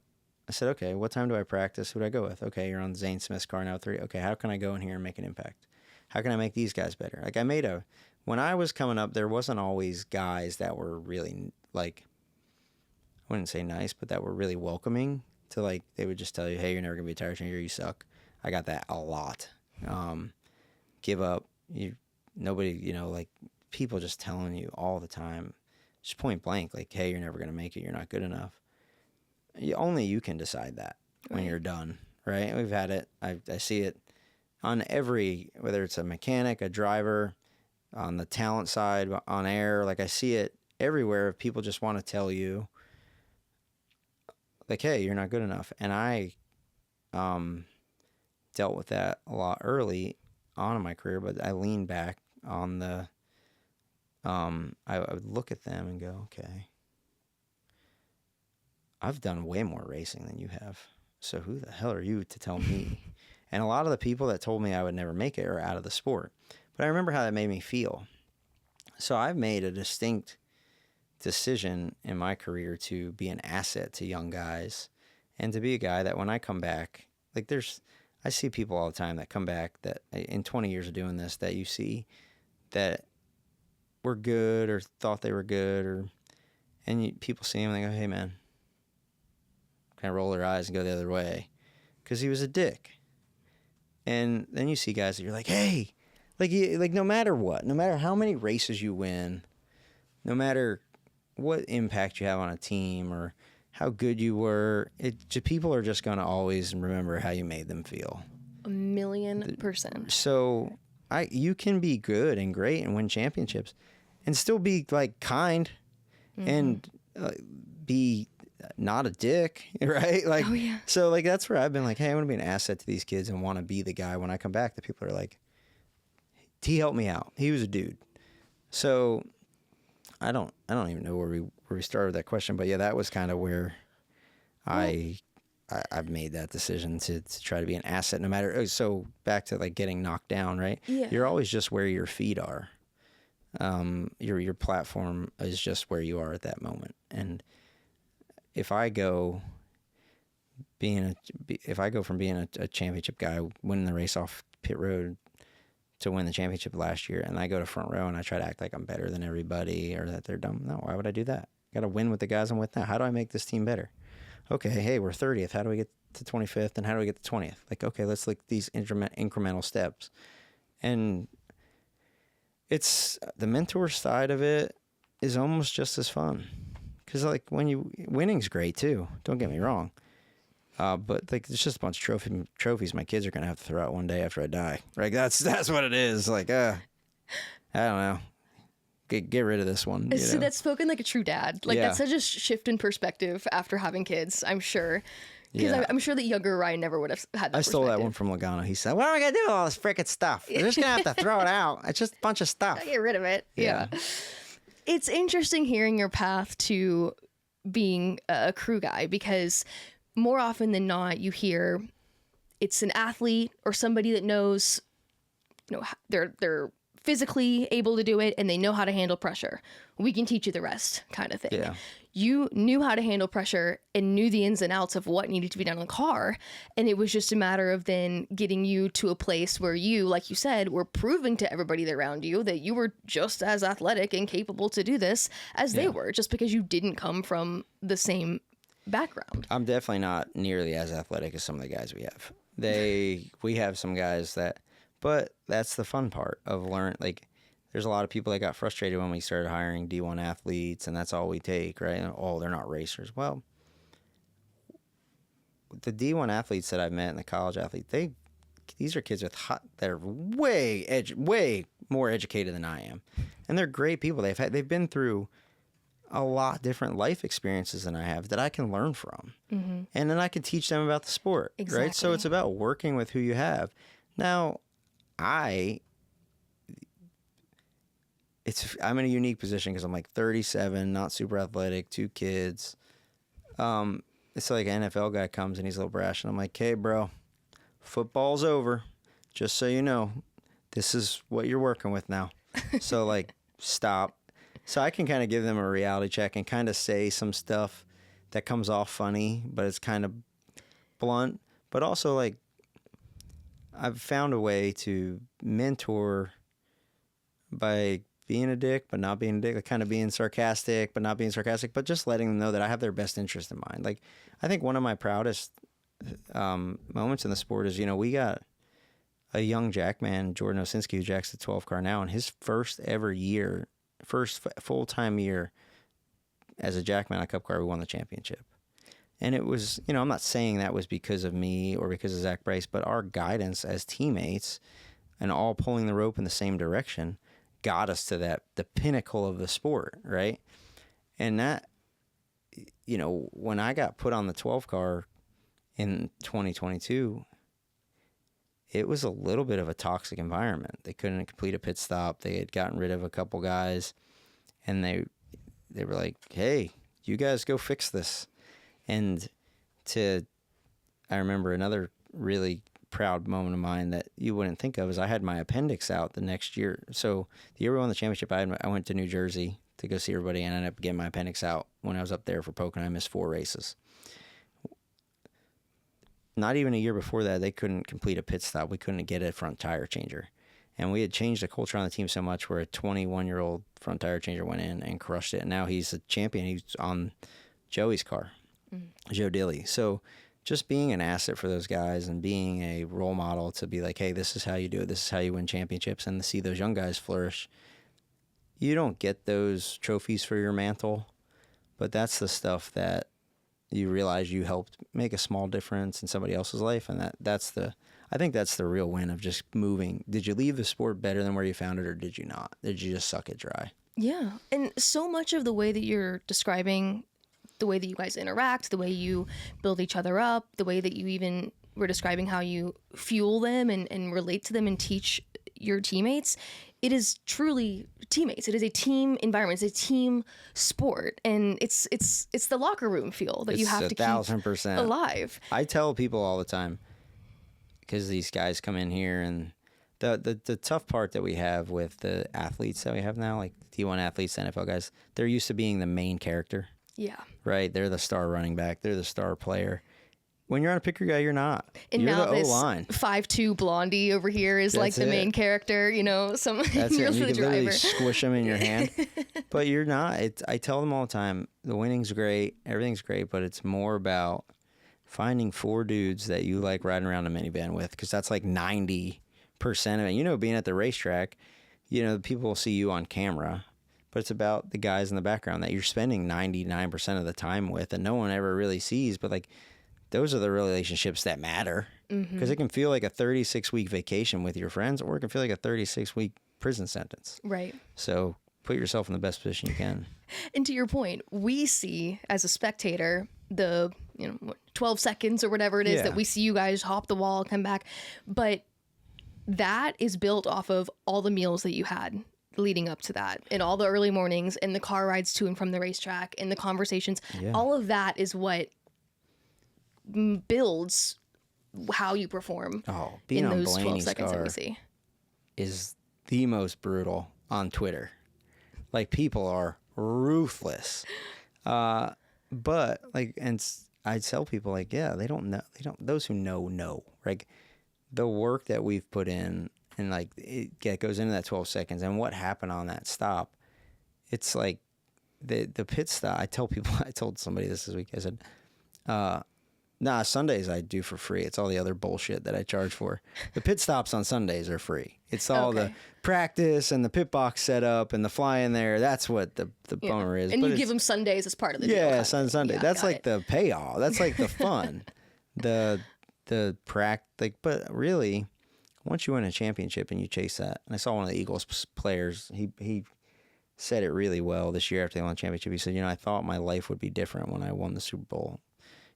I said, okay, what time do I practice? Who do I go with? Okay, you're on Zane Smith's car now 3. Okay, how can I go in here and make an impact? How can I make these guys better? Like when I was coming up, there wasn't always guys that were really like, I wouldn't say nice, but that were really welcoming to like, they would just tell you, hey, you're never going to be a tire changer, you suck. I got that a lot. Give up. Nobody, like people just telling you all the time, just point blank, like, hey, you're never going to make it. You're not good enough. Only you can decide that when you're done, right? We've had it. I see it on every, whether it's a mechanic, a driver, on the talent side, on air. Like I see it everywhere. People just want to tell you, like, hey, you're not good enough. And I dealt with that a lot early on in my career, but I leaned back on the, I would look at them and go, okay, I've done way more racing than you have. So who the hell are you to tell me? And a lot of the people that told me I would never make it are out of the sport. But I remember how that made me feel. So I've made a distinct decision in my career to be an asset to young guys and to be a guy that when I come back, like I see people all the time that come back that in 20 years of doing this, that you see that were good or thought they were good, and people see him and they go, hey man, kind of roll their eyes and go the other way because he was a dick. And then you see guys that you're like, hey, like no matter what, no matter how many races you win, no matter what impact you have on a team or how good you were, people are just going to always remember how you made them feel. 1,000,000%. So you can be good and great and win championships and still be like kind and be not a dick, right? Like, oh, yeah. So like that's where I've been like, hey, I want to be an asset to these kids and want to be the guy when I come back that people are like, he helped me out. He was a dude. So I don't even know where we started with that question, but yeah, that was kind of where I've made that decision to try to be an asset no matter. So back to like getting knocked down, right? Yeah. You're always just where your feet are. Your platform is just where you are at that moment. And if I go from being a championship guy, winning the race off pit road to win the championship last year, and I go to front row and I try to act like I'm better than everybody or that they're dumb. No, why would I do that? I got to win with the guys I'm with now. How do I make this team better? Okay, hey, we're 30th. How do we get to 25th? And how do we get to 20th? Like, okay, let's look these incremental steps. And it's the mentor side of it is almost just as fun. Because like winning's great too. Don't get me wrong. But like it's just a bunch of trophies my kids are gonna have to throw out one day after I die. Right? That's what it is. Like I don't know. Get rid of this one. So that's spoken like a true dad. Like Yeah. that's such a shift in perspective after having kids, I'm sure. Because Yeah. I'm sure that younger Ryan never would have had that I stole that perspective. one from Logano. He said, what am I going to do with all this freaking stuff? We're just going to have to throw it out. It's just a bunch of stuff. Get rid of it. Yeah. It's interesting hearing your path to being a crew guy because more often than not, you hear it's an athlete or somebody that knows, their physically able to do it and they know how to handle pressure. We can teach you the rest, kind of thing. Yeah. You knew how to handle pressure and knew the ins and outs of what needed to be done in the car. And it was just a matter of then getting you to a place where you, like you said, were proving to everybody around you that you were just as athletic and capable to do this as they were, just because you didn't come from the same background. I'm definitely not nearly as athletic as some of the guys we have. We have some guys that, but that's the fun part of learning. Like, there's a lot of people that got frustrated when we started hiring D1 athletes, and that's all we take, right? And, oh, they're not racers. Well, the D1 athletes that I've met and the college athletes, these are kids that are way more educated than I am, and they're great people. They've been through a lot different life experiences than I have that I can learn from, and then I can teach them about the sport, right? So it's about working with who you have. Now, I'm in a unique position because I'm like 37, not super athletic, 2 kids. It's like an NFL guy comes and he's a little brash, and I'm like, hey, bro, football's over. Just so you know, this is what you're working with now. So, like, stop. So I can kind of give them a reality check and kind of say some stuff that comes off funny, but it's kind of blunt. But also, like, I've found a way to mentor by being a dick, but not being a dick, like kind of being sarcastic, but not being sarcastic, but just letting them know that I have their best interest in mind. Like, I think one of my proudest moments in the sport is, we got a young jackman, Jordan Osinski, who jacks the 12 car now, and his first full-time year as a jackman on a cup car, we won the championship. And it was, I'm not saying that was because of me or because of Zach Bryce, but our guidance as teammates and all pulling the rope in the same direction got us to the pinnacle of the sport, right? And that, when I got put on the 12 car in 2022, it was a little bit of a toxic environment. They couldn't complete a pit stop. They had gotten rid of a couple guys, and they were like, hey, you guys go fix this. And I remember another really proud moment of mine that you wouldn't think of is I had my appendix out the next year. So the year we won the championship, I went to New Jersey to go see everybody, and I ended up getting my appendix out when I was up there for Pocono. I missed 4 races. Not even a year before that, they couldn't complete a pit stop. We couldn't get a front tire changer. And we had changed the culture on the team so much where a 21-year-old front tire changer went in and crushed it. And now he's a champion. He's on Joey's car, Joe Dilly. So just being an asset for those guys and being a role model to be like, hey, this is how you do it. This is how you win championships, and to see those young guys flourish. You don't get those trophies for your mantle, but that's the stuff that you realize you helped make a small difference in somebody else's life. And I think that's the real win of just moving. Did you leave the sport better than where you found it, or did you not? Did you just suck it dry? Yeah. And so much of the way that you're describing the way that you guys interact, the way you build each other up, the way that you even were describing how you fuel them and relate to them and teach your teammates, it is truly teammates. It is a team environment. It's a team sport, and it's the locker room feel that you have to keep 1,000% alive. I tell people all the time, because these guys come in here, and the tough part that we have with the athletes that we have now, like D1 athletes, NFL guys, they're used to being the main character. Yeah. Right? They're the star running back. They're the star player. When you're on a picker guy, you're not. And you're now the this O-line. 5'2" blondie over here is like the main character, That's it. You're You the can driver. literally squish them in your hand. But you're not. I tell them all the time, the winning's great, everything's great, but it's more about finding 4 dudes that you like riding around a minivan with, because that's like 90% of it. Being at the racetrack, people will see you on camera, but it's about the guys in the background that you're spending 99% of the time with, and no one ever really sees. But like, those are the relationships that matter, because it can feel like a 36-week vacation with your friends, or it can feel like a 36-week prison sentence. Right. So put yourself in the best position you can. And to your point, we see as a spectator the 12 seconds or whatever it is that we see you guys hop the wall, come back, but that is built off of all the meals that you had leading up to that, and all the early mornings, and the car rides to and from the racetrack, and the conversations. All of that is what builds how you perform Being in on those 12 Blaney's seconds that car we see. is the most brutal on Twitter. Like, people are ruthless. But like, and I tell people, like, yeah, they don't know. Those who know. Like, the work that we've put in, and like it goes into that 12 seconds, and what happened on that stop. It's like the pit stop. I tell people. I told somebody this week. I said, nah, Sundays I do for free. It's all the other bullshit that I charge for. The pit stops on Sundays are free. It's all the practice and the pit box setup and the fly in there. That's what the bummer is. And but you give them Sundays as part of the deal. Yeah, Sunday. Yeah, that's like the payoff. That's like the fun. the like, but really, once you win a championship and you chase that, and I saw one of the Eagles players, he said it really well this year after they won the championship. He said, I thought my life would be different when I won the Super Bowl.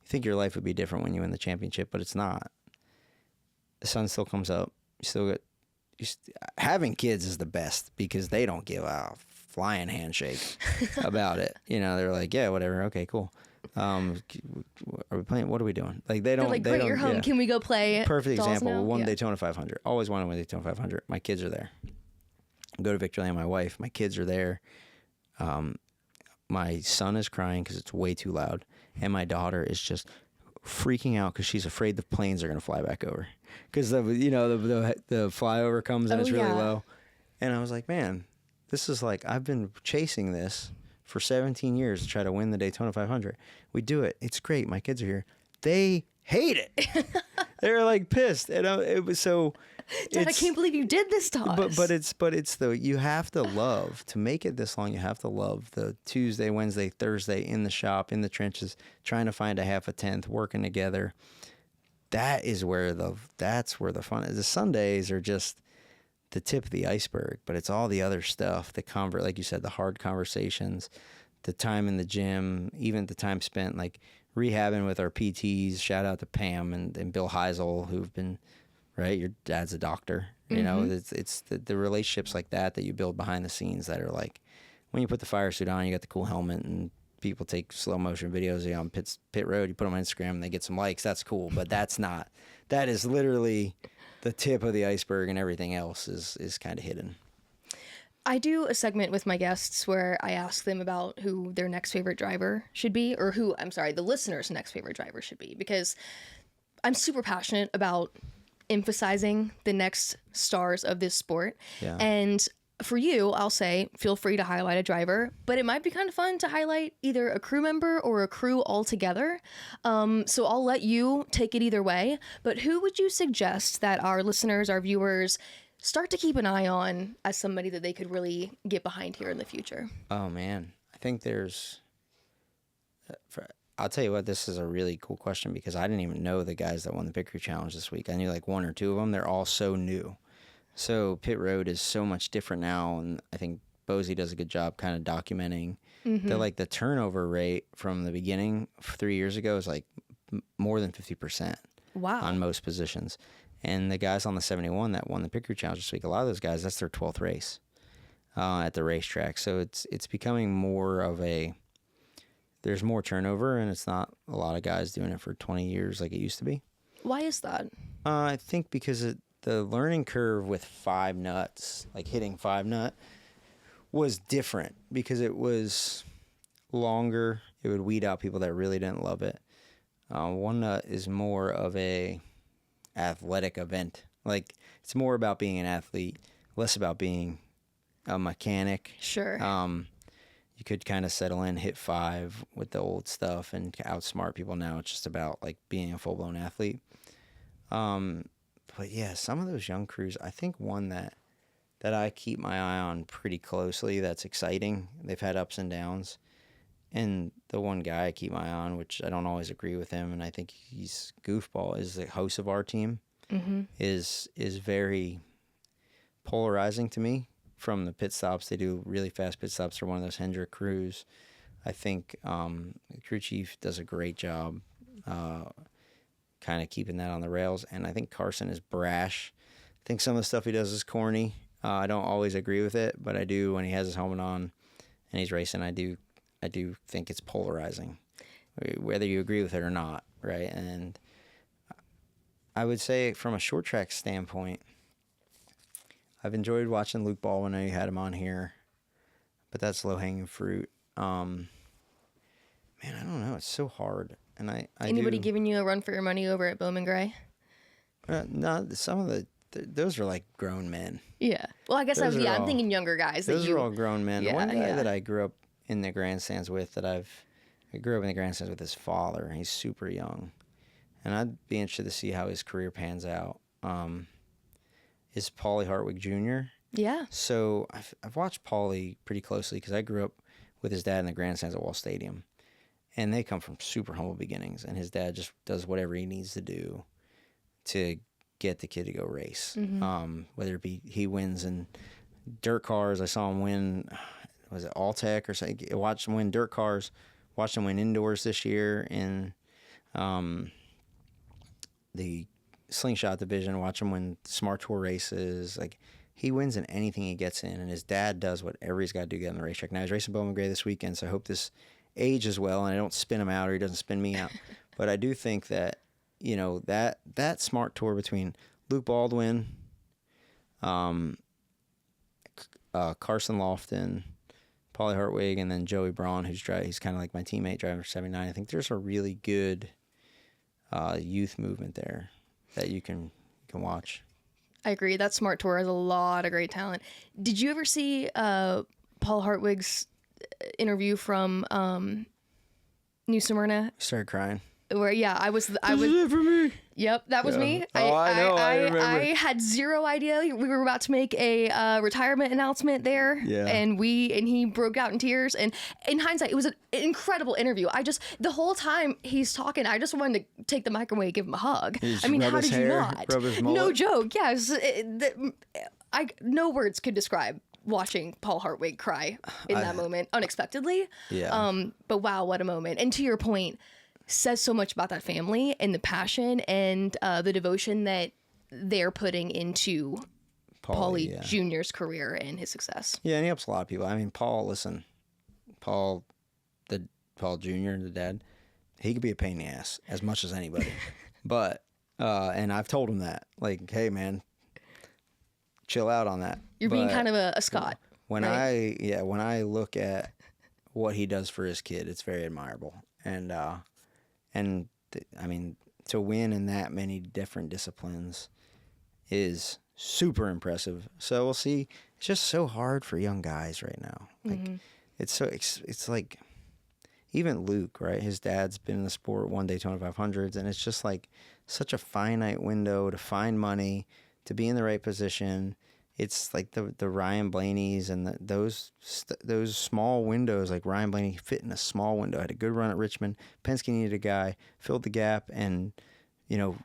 You think your life would be different when you win the championship, but it's not. The sun still comes up. You still get. Having kids is the best because they don't give a flying handshake about it. They're like, yeah, whatever. Okay, cool. Are we playing? What are we doing? Like, they don't. They're like, great, you're home. Yeah. Can we go play? Perfect example. We won Daytona 500. Always wanted to win Daytona 500. My kids are there. Go to Victory Lane. My wife. My kids are there. My son is crying because it's way too loud, and my daughter is just freaking out because she's afraid the planes are going to fly back over because the flyover comes and it's really low. And I was like, man, this is like, I've been chasing this for 17 years to try to win the Daytona 500. We do it. It's great. My kids are here. They hate it. They're like pissed. And it was so. Dad, I can't believe you did this to us. But it's you have to love to make it this long. You have to love the Tuesday, Wednesday, Thursday in the shop, in the trenches, trying to find a half a tenth, working together. That's where the fun is. The Sundays are just the tip of the iceberg, but it's all the other stuff. Like you said, the hard conversations, the time in the gym, even the time spent like rehabbing with our PTs. Shout out to Pam and Bill Heisel, who've been. Right, your dad's a doctor. It's the relationships like that you build behind the scenes that are like, when you put the fire suit on, you got the cool helmet, and people take slow motion videos on pit road. You put them on Instagram, and they get some likes. That's cool, but that is literally the tip of the iceberg, and everything else is kind of hidden. I do a segment with my guests where I ask them about who their next favorite driver should be, or the listener's next favorite driver should be, because I'm super passionate about emphasizing the next stars of this sport. Yeah. And for you, I'll say, feel free to highlight a driver, but it might be kind of fun to highlight either a crew member or a crew altogether. So I'll let you take it either way, but who would you suggest that our listeners, our viewers, start to keep an eye on as somebody that they could really get behind here in the future? Oh man, I think there's, I'll tell you what, this is a really cool question because I didn't even know the guys that won the Pit Crew Challenge this week. I knew like one or two of them. They're all so new. So pit road is so much different now, and I think Bozy does a good job kind of documenting the turnover rate from the beginning 3 years ago is like more than 50%. Wow. On most positions. And the guys on the 71 that won the Pit Crew Challenge this week, a lot of those guys, that's their 12th race at the racetrack. So it's becoming more of there's more turnover, and it's not a lot of guys doing it for 20 years like it used to be. Why is that? I think because the learning curve with 5 nuts, like hitting 5 nut, was different because it was longer. It would weed out people that really didn't love it. 1 nut is more of a athletic event. Like, it's more about being an athlete, less about being a mechanic. Sure. You could kind of settle in, hit 5 with the old stuff and outsmart people. Now it's just about like being a full-blown athlete. But yeah, some of those young crews, I think one that I keep my eye on pretty closely that's exciting. They've had ups and downs. And the one guy I keep my eye on, which I don't always agree with him, and I think he's goofball, is the host of our team, is very polarizing to me. From the pit stops, they do really fast pit stops. They're one of those Hendrick crews. I think the crew chief does a great job kind of keeping that on the rails. And I think Carson is brash. I think some of the stuff he does is corny. I don't always agree with it, but I do when he has his helmet on and he's racing. I do think it's polarizing, whether you agree with it or not, right? And I would say from a short track standpoint, I've enjoyed watching Luke Baldwin. I know you had him on here, but that's low hanging fruit. Man, I don't know. It's so hard. And I Anybody do, giving you a run for your money over at Bowman Gray? no, some of those are like grown men. Yeah. Well, I guess I'm thinking younger guys. Those are all grown men. Yeah, The one guy that I grew up in the grandstands with, I grew up in the grandstands with his father. He's super young, and I'd be interested to see how his career pans out. Is Paulie Hartwig Jr. Yeah. So I've watched Paulie pretty closely because I grew up with his dad in the grandstands at Wall Stadium, and they come from super humble beginnings. And his dad just does whatever he needs to do to get the kid to go race. Whether it be he wins in dirt cars. I saw him win. Was it Alltech or something? I watched him win dirt cars. Watched him win indoors this year in the slingshot division. Watch him win Smart Tour races. Like, he wins in anything he gets in, and his dad does whatever he's got to do to get on the racetrack. Now, he's racing Bowman Gray this weekend, so I hope this ages well and I don't spin him out or he doesn't spin me out. But I do think that, you know, that Smart Tour between Luke Baldwin, Carson Lofton, Paulie Hartwig, and then Joey Braun, he's kind of like my teammate driving for 79. I think there's a really good youth movement there that you can watch. I agree. That Smart Tour has a lot of great talent. Did you ever see Paul Hartwig's interview from New Smyrna? I started crying. Where I was it for me. Yep, that was me. Oh, I know. I remember. I had zero idea we were about to make a retirement announcement there. Yeah. And he broke out in tears. And in hindsight, it was an incredible interview. The whole time he's talking, I just wanted to take the microphone, give him a hug. I mean, how did you not? Rub his mullet. No joke. Yes. No words could describe watching Paul Hartwig cry in that moment unexpectedly. Yeah. But wow, what a moment. And to your point, says so much about that family and the passion and the devotion that they're putting into Paulie Jr.'s career and his success. Yeah, and he helps a lot of people. I mean, Paul Jr., the dad, he could be a pain in the ass as much as anybody. But, and I've told him that, like, hey, man, chill out on that. You're being kind of a Scott. When right? when I look at what he does for his kid, it's very admirable. And I mean, to win in that many different disciplines is super impressive. So we'll see. It's just so hard for young guys right now. Like, it's like, even Luke, right? His dad's been in the sport, won Daytona 500s, and it's just like such a finite window to find money, to be in the right position. It's like the Ryan Blaney's and those small windows. Like, Ryan Blaney fit in a small window, had a good run at Richmond. Penske needed a guy, filled the gap, and, you know,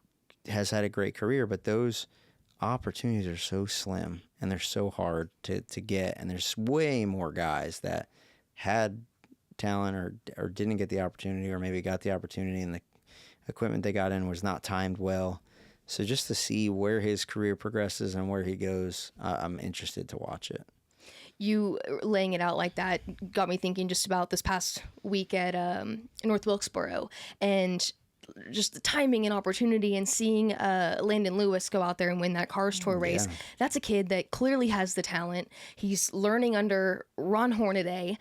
has had a great career. But those opportunities are so slim and they're so hard to get. And there's way more guys that had talent or didn't get the opportunity, or maybe got the opportunity and the equipment they got in was not timed well. So just to see where his career progresses and where he goes, I'm interested to watch it. You laying it out like that got me thinking just about this past week at North Wilkesboro, and just the timing and opportunity, and seeing Landon Lewis go out there and win that Cars Tour race. Yeah. That's a kid that clearly has the talent. He's learning under Ron Hornaday.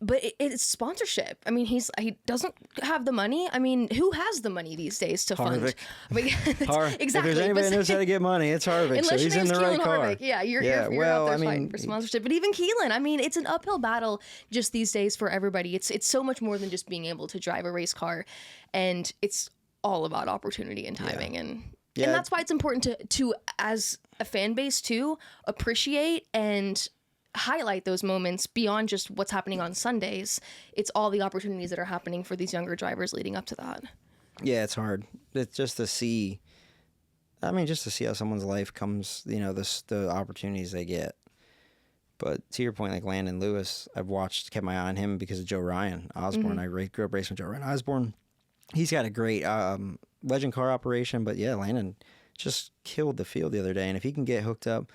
But it's sponsorship. I mean, he doesn't have the money. I mean, who has the money these days to fund? I mean, exactly. If there's anybody that knows how to get money, it's Harvick. So he's in the right car. Harvick. Yeah, you're out there fighting for sponsorship. But even Keelan, I mean, it's an uphill battle just these days for everybody. It's so much more than just being able to drive a race car, and it's all about opportunity and timing. Yeah. And that's why it's important to as a fan base too, appreciate and highlight those moments beyond just what's happening on Sundays. It's all the opportunities that are happening for these younger drivers leading up to that. Yeah, it's hard. It's just to see, just to see how someone's life comes, the opportunities they get. But to your point, like Landon Lewis, kept my eye on him because of Joe Ryan Osborne. I grew up racing with Joe Ryan Osborne. He's got a great legend car operation, but yeah, Landon just killed the field the other day. And if he can get hooked up,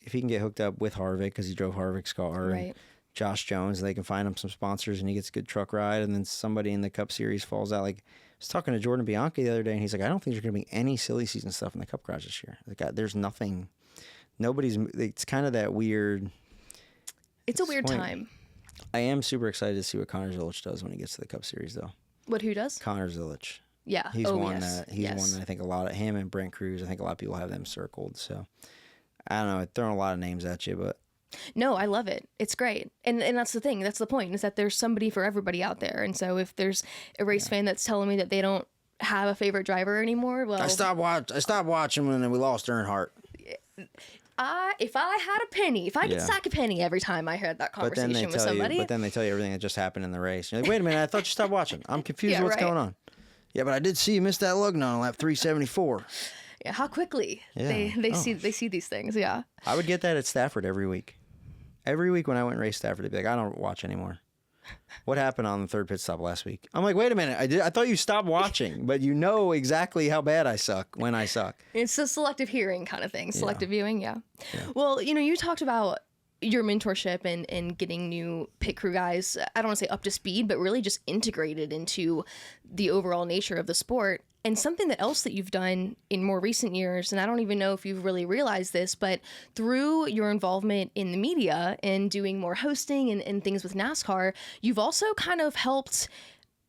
if he can get hooked up with Harvick, because he drove Harvick's car, right, Josh Jones, and they can find him some sponsors, and he gets a good truck ride, and then somebody in the Cup Series falls out. Like, I was talking to Jordan Bianchi the other day, and he's like, I don't think there's going to be any silly season stuff in the Cup garage this year. Like, there's nothing. It's kind of that weird. It's a weird time. I am super excited to see what Connor Zilic does when he gets to the Cup Series, though. Who does? Connor Zilic. Yeah. He's one yes. that I think him and Brent Cruz, I think a lot of people have them circled. So, I don't know. I'm throwing a lot of names at you, but. No, I love it. It's great. And that's the thing. That's the point, is that there's somebody for everybody out there. And so if there's a race fan that's telling me that they don't have a favorite driver anymore, well. I stopped watching when we lost Earnhardt. If I had a penny, if I could stack a penny every time I heard that conversation with somebody. But then they tell you everything that just happened in the race. You're like, wait a minute, I thought you stopped watching. I'm confused what's going on. Yeah, but I did see you miss that lug nut on lap 374. Yeah, how quickly they see these things, yeah. I would get that at Stafford every week. Every week when I went and raced Stafford, they'd be like, I don't watch anymore. What happened on the third pit stop last week? I'm like, wait a minute. I thought you stopped watching, but you know exactly how bad I suck when I suck. It's a selective hearing kind of thing. Selective viewing, yeah. Well, you talked about your mentorship and getting new pit crew guys, I don't want to say up to speed, but really just integrated into the overall nature of the sport. And something else that you've done in more recent years, and I don't even know if you've really realized this, but through your involvement in the media and doing more hosting and things with NASCAR, you've also kind of helped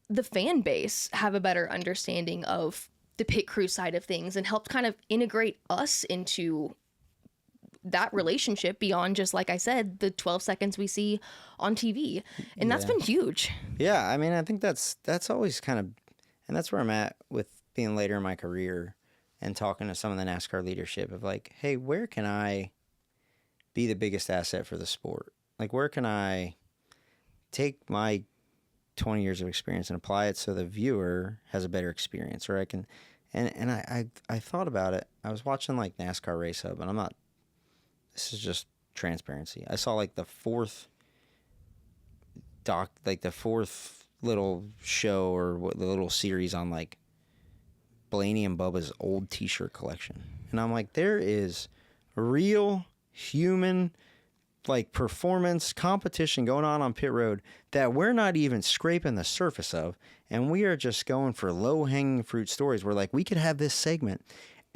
the fan base have a better understanding of the pit crew side of things and helped kind of integrate us into that relationship beyond just, like I said, the 12 seconds we see on TV. And that's been huge. Yeah, I mean, I think that's always kind of, and that's where I'm at with being later in my career and talking to some of the NASCAR leadership of like, hey, where can I be the biggest asset for the sport? Like, where can I take my 20 years of experience and apply it so the viewer has a better experience, or I can, and I thought about it. I was watching like NASCAR Race Hub, and this is just transparency. I saw like the fourth little show or the little series on like Blaney and Bubba's old t-shirt collection. And I'm like, there is real human like performance competition going on pit road that we're not even scraping the surface of. And we are just going for low-hanging fruit stories where like we could have this segment.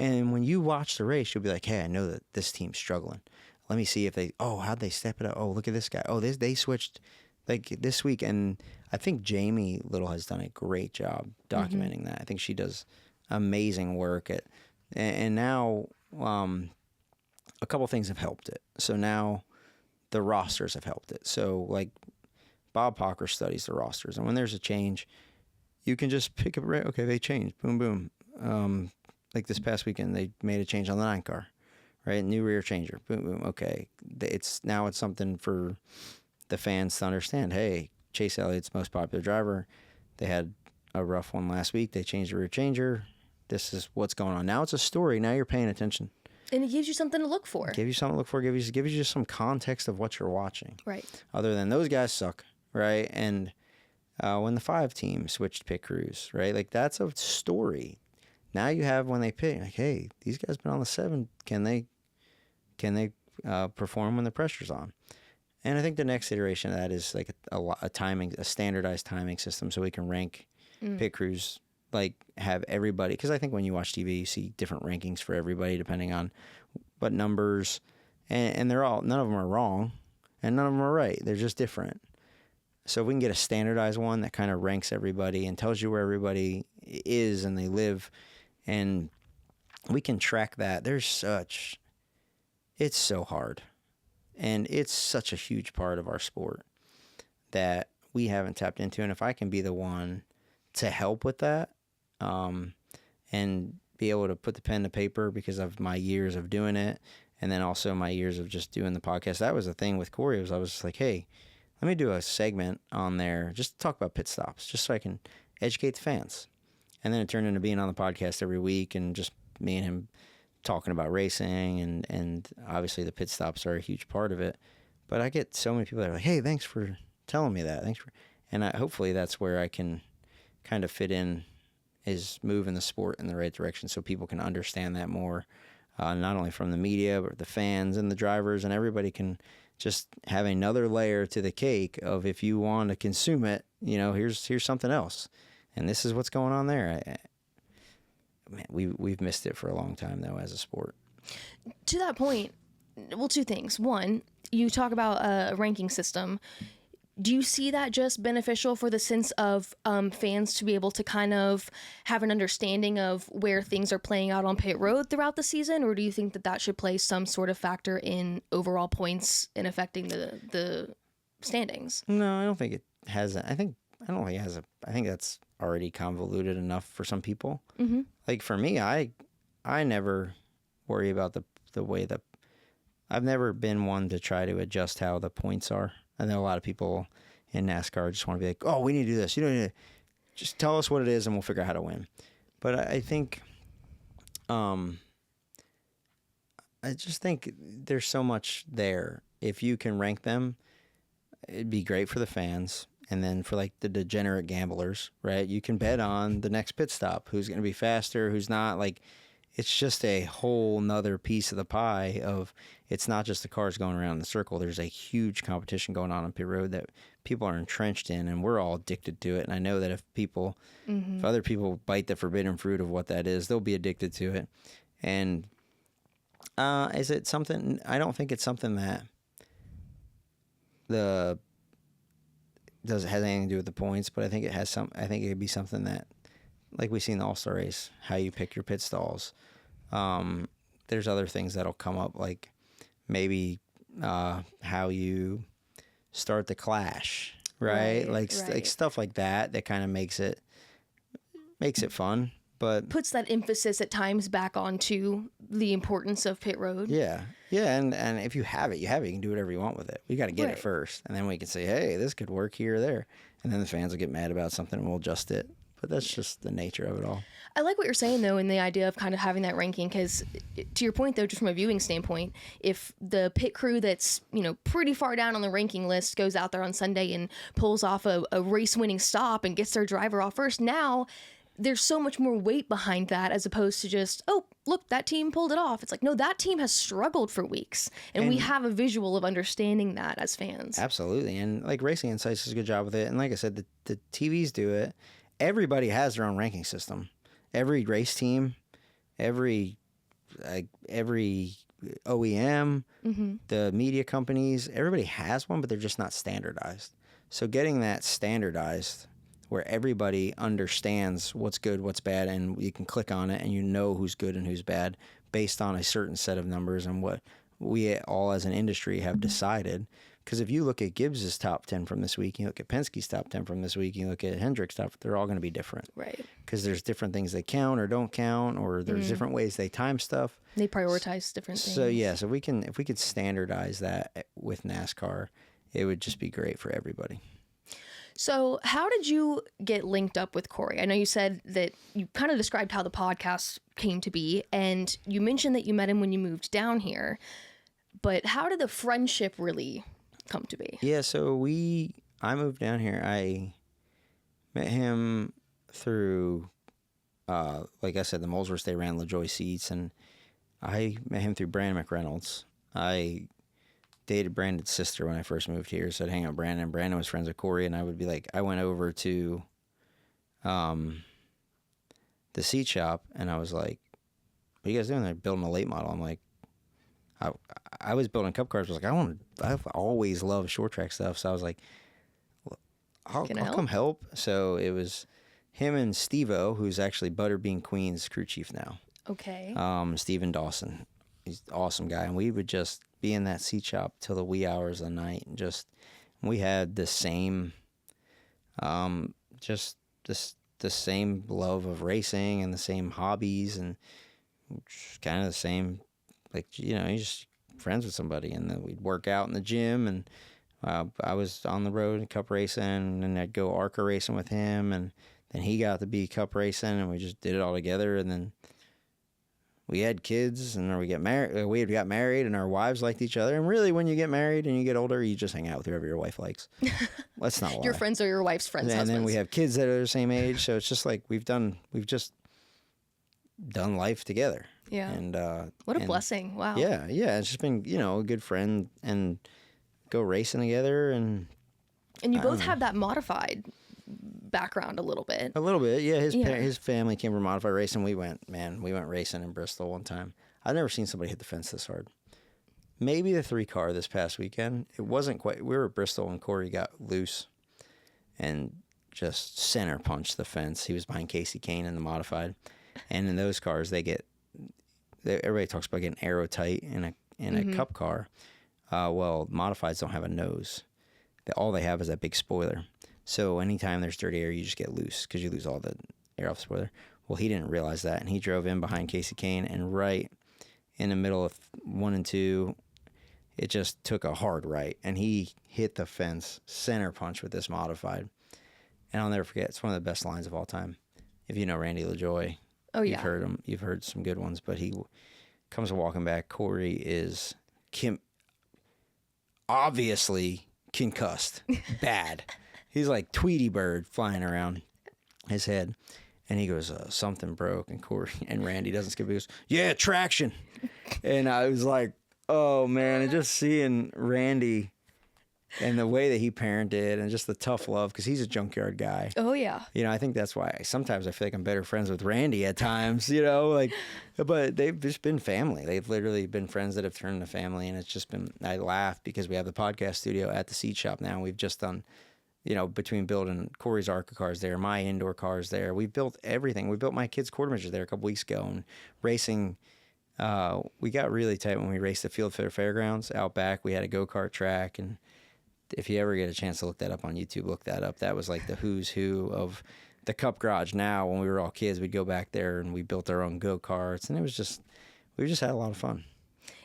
And when you watch the race, you'll be like, hey, I know that this team's struggling. Let me see if how'd they step it up? Oh, look at this guy. Oh, they switched like this week. And I think Jamie Little has done a great job documenting that. I think she does amazing work and now a couple things have helped it. So now the rosters have helped it. So like Bob Pocker studies the rosters, and when there's a change, you can just pick up, right? Okay, they changed. Boom, boom. Like this past weekend, they made a change on the 9 car, right? New rear changer. Boom, boom. Okay, it's something for the fans to understand. Hey, Chase Elliott's most popular driver. They had a rough one last week. They changed the rear changer. This is what's going on. Now it's a story. Now you're paying attention. And it gives you something to look for. Give you something to look for. Give you just some context of what you're watching. Right. Other than those guys suck, right? And when the 5 team switched pit crews, right? Like that's a story. Now you have when they pick, like, hey, these guys been on the 7. Can they perform when the pressure's on? And I think the next iteration of that is like a standardized timing system, so we can rank pit crews. Like have everybody, because I think when you watch TV, you see different rankings for everybody depending on what numbers, and none of them are wrong, and none of them are right. They're just different. So if we can get a standardized one that kind of ranks everybody and tells you where everybody is and they live, and we can track that. It's so hard, and it's such a huge part of our sport that we haven't tapped into. And if I can be the one to help with that, and be able to put the pen to paper because of my years of doing it, and then also my years of just doing the podcast. That was the thing with Corey, was I was just like, hey, let me do a segment on there just to talk about pit stops, just so I can educate the fans. And then it turned into being on the podcast every week and just me and him talking about racing, and obviously the pit stops are a huge part of it. But I get so many people that are like, hey, thanks for telling me that. And hopefully that's where I can kind of fit in, is moving the sport in the right direction so people can understand that more, not only from the media, but the fans and the drivers, and everybody can just have another layer to the cake of, if you want to consume it, here's something else, and this is what's going on there. Man, we've missed it for a long time though as a sport. To that point, well, two things. One, you talk about a ranking system. Do you see that just beneficial for the sense of fans to be able to kind of have an understanding of where things are playing out on pit road throughout the season? Or do you think that should play some sort of factor in overall points in affecting the standings? No, I don't think it has. I think that's already convoluted enough for some people. Mm-hmm. Like for me, I never worry about the way that I've never been one to try to adjust how the points are. I know a lot of people in NASCAR just want to be like, oh, we need to do this. You don't need to just tell us what it is and we'll figure out how to win. But I think, I just think there's so much there. If you can rank them, it'd be great for the fans. And then for like the degenerate gamblers, right? You can bet on the next pit stop, who's going to be faster, who's not. Like, it's just a whole nother piece of the pie of, it's not just the cars going around in the circle. There's a huge competition going on pit road that people are entrenched in, and we're all addicted to it. And I know that if other people bite the forbidden fruit of what that is, they'll be addicted to it. And is it something? I don't think it's something that has anything to do with the points, but I think it has some. I think it could be something that, like we see in the All-Star race, how you pick your pit stalls. There's other things that'll come up, like maybe how you start the clash, right? Like stuff like that kind of makes it fun, but puts that emphasis at times back onto the importance of pit road. Yeah, and if you have it, you can do whatever you want with it. You got to get it first, and then we can say, hey, this could work here or there, and then the fans will get mad about something and we'll adjust it. But that's just the nature of it all. I like what you're saying, though, in the idea of kind of having that ranking, because to your point, though, just from a viewing standpoint, if the pit crew that's, pretty far down on the ranking list goes out there on Sunday and pulls off a race-winning stop and gets their driver off first, now there's so much more weight behind that as opposed to just, oh, look, that team pulled it off. It's like, no, that team has struggled for weeks, and we have a visual of understanding that as fans. Absolutely, and like Racing Insights does a good job with it, and like I said, the TVs do it. Everybody has their own ranking system. Every race team, every OEM, the media companies, everybody has one, but they're just not standardized. So getting that standardized where everybody understands what's good, what's bad, and you can click on it and you know who's good and who's bad based on a certain set of numbers and what we all as an industry have decided. Because if you look at Gibbs's top 10 from this week, you look at Penske's top 10 from this week, you look at Hendrick's top, they're all going to be different. Right. Because there's different things they count or don't count, or there's different ways they time stuff. They prioritize different things. So yeah, so if we could standardize that with NASCAR, it would just be great for everybody. So how did you get linked up with Corey? I know you said that you kind of described how the podcast came to be, and you mentioned that you met him when you moved down here. But how did the friendship really come to be? Yeah, so I moved down here. I met him through, like I said, the Molesworth, they ran LaJoy seats, and I met him through Brandon McReynolds. I dated Brandon's sister when I first moved here, so I'd hang out with Brandon. Brandon was friends with Corey, and I would be like, I went over to the seat shop, and I was like, what are you guys doing? They're building a late model. I'm like, I was building cup cars. I was like, I've always loved short track stuff. So I was like, I'll come help. So it was him and Steve-O, who's actually Butterbean Queen's crew chief now. Okay. Steven Dawson. He's an awesome guy. And we would just be in that seat shop till the wee hours of the night. And we had the same, the same love of racing and the same hobbies and kind of the same, like, you're just friends with somebody. And then we'd work out in the gym, and I was on the road and cup racing, and then I'd go ARCA racing with him, and then he got to be cup racing, and we just did it all together. And then we had kids, and then we got married, and our wives liked each other. And really, when you get married and you get older, you just hang out with whoever your wife likes. Let's not lie. Your friends are your wife's friends' husbands. And then we have kids that are the same age, so it's just like we've just done life together. Yeah. And what a blessing. Wow. Yeah. It's just been, a good friend, and go racing together. And you I both don't know. have that modified background a little bit. A little bit, yeah. Yeah. His family came from modified racing. We went racing in Bristol one time. I've never seen somebody hit the fence this hard. Maybe the 3-car this past weekend. It wasn't quite. We were at Bristol and Corey got loose and just center punched the fence. He was behind Casey Kane in the modified, and in those cars everybody talks about getting aero-tight in a cup car. Well, modifieds don't have a nose. All they have is that big spoiler. So anytime there's dirty air, you just get loose because you lose all the air off the spoiler. Well, he didn't realize that, and he drove in behind Casey Kane, and right in the middle of 1 and 2, it just took a hard right, and he hit the fence center punch with this modified. And I'll never forget, it's one of the best lines of all time. If you know Randy LaJoy, Oh, yeah. you've heard him. You've heard some good ones, but he comes walking back. Corey is obviously concussed, bad. He's like Tweety Bird flying around his head. And he goes, something broke. And Corey and Randy doesn't skip. He goes, yeah, traction. And I was like, oh, man. And just seeing Randy and the way that he parented and just the tough love, because he's a junkyard guy. Oh, yeah. You know, I think that's why sometimes I feel like I'm better friends with Randy at times, you know, like, but they've just been family. They've literally been friends that have turned into family. And it's just been, I laugh because we have the podcast studio at the seat shop now. We've just done, you know, between building Corey's ARCA cars there, my indoor cars there, we built everything. We built my kids' quarter measures there a couple weeks ago, and racing. We got really tight when we raced the Field Fair Fairgrounds out back. We had a go-kart track, and if you ever get a chance to look that up on YouTube, look that up. That was like the who's who of the Cup Garage. Now, when we were all kids, we'd go back there and we built our own go-karts, and we just had a lot of fun.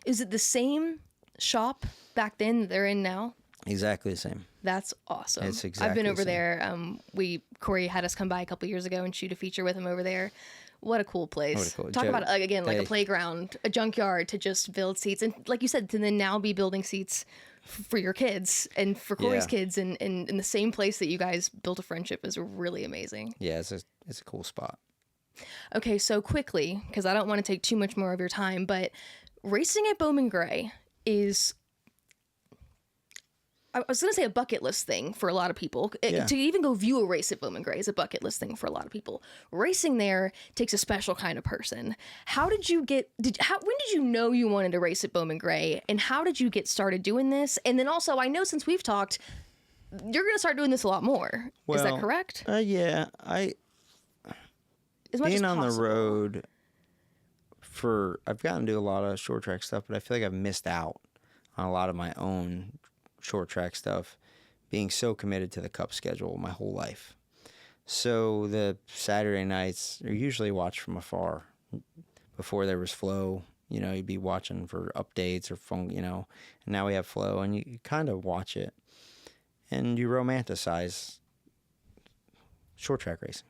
Is it the same shop back then that they're in now? Exactly the same. That's awesome. It's exactly I've been the over same. there. Corey had us come by a couple years ago and shoot a feature with him over there. What a cool place. What a cool- Talk Joe, about, again, like a playground, a junkyard to just build seats. And like you said, to then now be building seats for your kids and for Corey's Yeah. kids and in the same place that you guys built a friendship is really amazing. Yeah, it's a cool spot. Okay, so quickly, because I don't want to take too much more of your time, but racing at Bowman Gray is, I was going to say, a bucket list thing for a lot of people. Yeah. To even go view a race at Bowman Gray is a bucket list thing for a lot of people. Racing there takes a special kind of person. How did you when did you know you wanted to race at Bowman Gray, and how did you get started doing this? And then also, I know since we've talked, you're going to start doing this a lot more. Is that Well, correct? Yeah, As much as being on the possible. road I've gotten to do a lot of short track stuff, but I feel like I've missed out on a lot of my own short track stuff, being so committed to the Cup schedule my whole life. So the Saturday nights are usually watched from afar. Before there was Flow, you know, you'd be watching for updates or phone, you know, and now we have Flow, and you kind of watch it and you romanticize short track racing.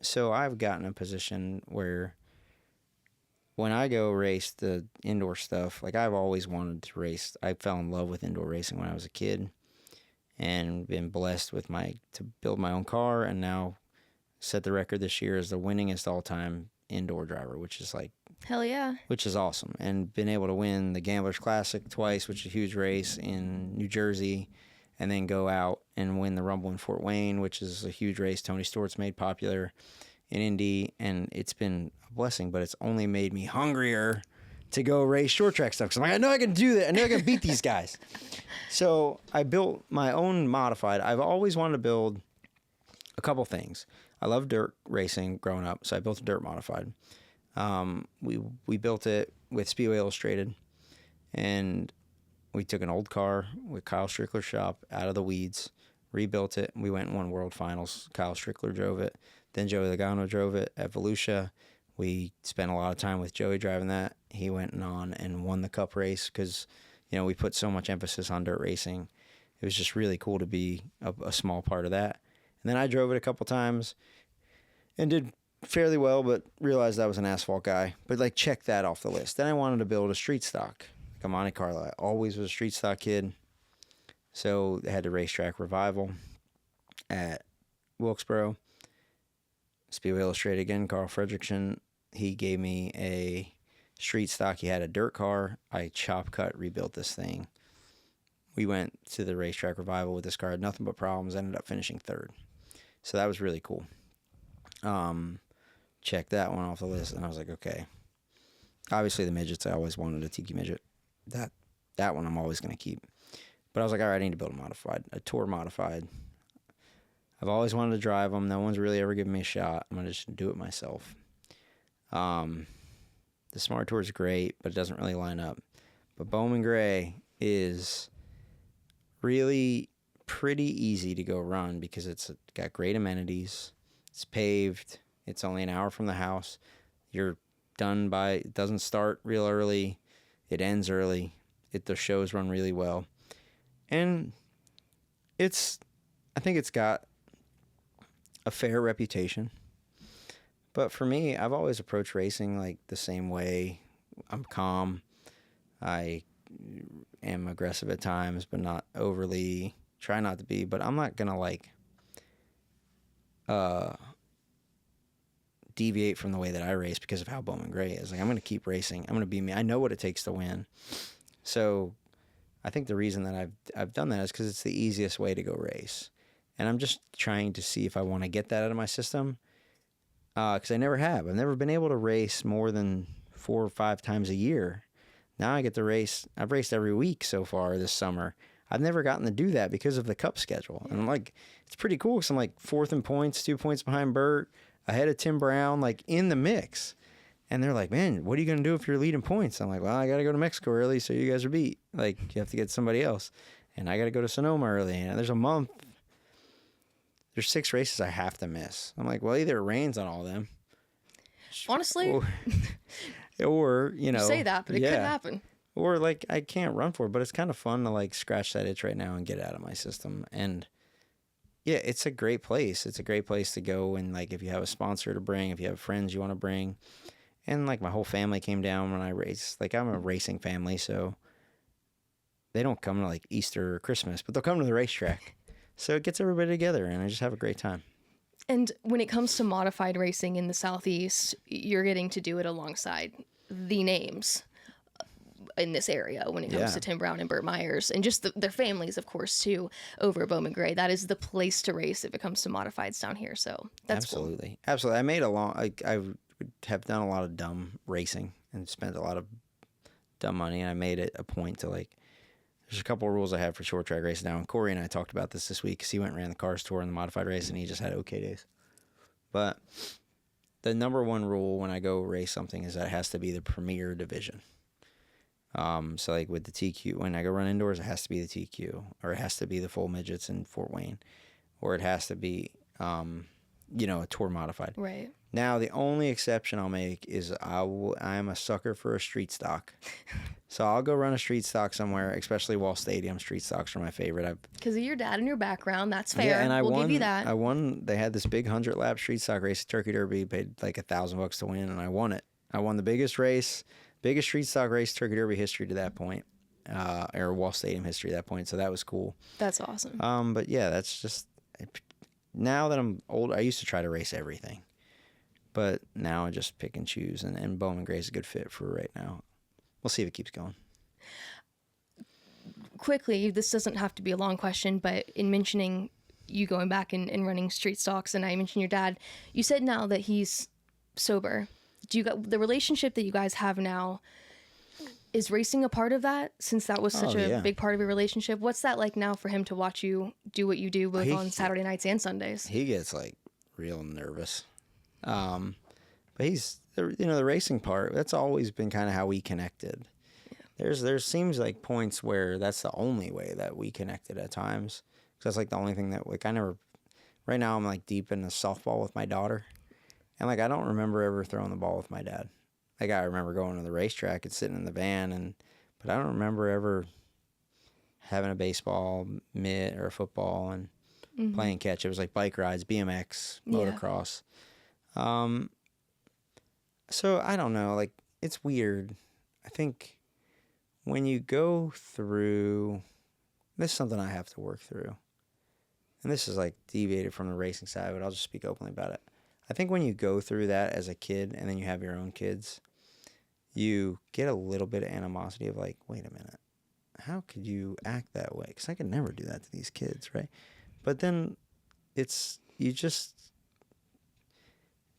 So I've gotten a position where when I go race the indoor stuff, like I've always wanted to race. I fell in love with indoor racing when I was a kid and been blessed with to build my own car, and now set the record this year as the winningest all-time indoor driver, which is Hell yeah. awesome. And been able to win the Gamblers Classic twice, which is a huge race in New Jersey, and then go out and win the Rumble in Fort Wayne, which is a huge race Tony Stewart's made popular in Indy, and it's been a blessing, but it's only made me hungrier to go race short track stuff, because I'm like, I know I can do that. I know I can beat these guys. So I built my own modified. I've always wanted to build a couple things. I love dirt racing growing up, so I built a dirt modified. We built it with Speedway Illustrated, and we took an old car with Kyle Strickler's shop out of the weeds, rebuilt it. We went and won World Finals. Kyle Strickler drove it. Then Joey Logano drove it at Volusia. We spent a lot of time with Joey driving that. He went on and won the Cup race because, you know, we put so much emphasis on dirt racing. It was just really cool to be a small part of that. And then I drove it a couple times and did fairly well, but realized I was an asphalt guy. But, like, check that off the list. Then I wanted to build a street stock, like a Monte Carlo. I always was a street stock kid. So they had the racetrack revival at Wilkesboro. Speedway Illustrated again, Carl Fredrickson. He gave me a street stock. He had a dirt car. I chop cut, rebuilt this thing. we went to the racetrack revival with this car. Had nothing but problems. Ended up finishing third. So that was really cool. Checked that one off the list, and I was like, okay. Obviously, the midgets, I always wanted a tiki midget. That one I'm always going to keep. But I was like, all right, I need to build a tour modified. I've always wanted to drive them. No one's really ever given me a shot. I'm going to just do it myself. The Smart Tour is great, but it doesn't really line up. But Bowman Gray is really pretty easy to go run because it's got great amenities. It's paved. It's only an hour from the house. You're done by, it doesn't start real early. It ends early. The shows run really well. And I think it's got a fair reputation. But for me, I've always approached racing like the same way. I'm calm. I am aggressive at times, but not overly. Try not to be, but I'm not going to deviate from the way that I race because of how Bowman Gray is. Like, I'm going to keep racing. I'm going to be me. I know what it takes to win. So I think the reason that I've done that is because it's the easiest way to go race. And I'm just trying to see if I want to get that out of my system. Because I never have. I've never been able to race more than 4 or 5 times a year. Now I get to race. I've raced every week so far this summer. I've never gotten to do that because of the Cup schedule. And I'm like, it's pretty cool because I'm like 4th in points, 2 points behind Bert, ahead of Tim Brown, like in the mix. And they're like, man, what are you going to do if you're leading points? I'm like, well, I got to go to Mexico early so you guys are beat. Like, you have to get somebody else. And I got to go to Sonoma early. And there's a month. There's 6 races I have to miss. I'm like, well, either it rains on all of them. Honestly. Or you know. You say that, but it could happen. Or, like, I can't run for it. But it's kind of fun to, like, scratch that itch right now and get it out of my system. And, yeah, it's a great place. It's a great place to go. And, like, if you have a sponsor to bring, if you have friends you want to bring. And, like, my whole family came down when I raced. Like, I'm a racing family, so they don't come to, like, Easter or Christmas. But they'll come to the racetrack. So it gets everybody together, and I just have a great time. And when it comes to modified racing in the Southeast, you're getting to do it alongside the names in this area when it comes to Tim Brown and Burt Myers, and just their families, of course, too, over at Bowman Gray. That is the place to race if it comes to modifieds down here. So that's absolutely cool. Absolutely. I made I have done a lot of dumb racing and spent a lot of dumb money, and I made it a point to, like, there's a couple of rules I have for short track racing now, and Corey and I talked about this week because he went and ran the Cars Tour and the modified race, and he just had okay days. But the number one rule when I go race something is that it has to be the premier division. So, like, with the TQ, when I go run indoors, it has to be the TQ, or it has to be the full midgets in Fort Wayne, or it has to be, a tour modified. Right. Now, the only exception I'll make is I'm a sucker for a street stock. So I'll go run a street stock somewhere, especially Wall Stadium. Street stocks are my favorite. Because of your dad and your background, that's fair. Yeah, and we'll give you that. I won. They had this big 100-lap street stock race at Turkey Derby. Paid like $1,000 to win, and I won it. I won the biggest street stock race Turkey Derby history to that point, or Wall Stadium history at that point. So that was cool. That's awesome. But yeah, that's just, now that I'm old, I used to try to race everything. But now I just pick and choose, and Bowman Gray is a good fit for right now. We'll see if it keeps going. Quickly, this doesn't have to be a long question, but in mentioning you going back and running street stocks, and I mentioned your dad, you said now that he's sober. Do you got the relationship that you guys have now? Is racing a part of that, since that was such a big part of your relationship? What's that like now for him to watch you do what you do both on Saturday nights and Sundays? He gets, like, real nervous. But he's, the racing part, that's always been kind of how we connected. Yeah. There seems like points where that's the only way that we connected at times. Because that's, like, the only thing that, like, right now I'm, like, deep into softball with my daughter. And, like, I don't remember ever throwing the ball with my dad. Like, I remember going to the racetrack and sitting in the van, but I don't remember ever having a baseball mitt or a football and playing catch. It was like bike rides, BMX, motocross. So I don't know, like, it's weird. I think when you go through, this is something I have to work through. And this is, like, deviated from the racing side, but I'll just speak openly about it. I think when you go through that as a kid and then you have your own kids, you get a little bit of animosity of, like, wait a minute. how could you act that way? Because I could never do that to these kids, right? But then you just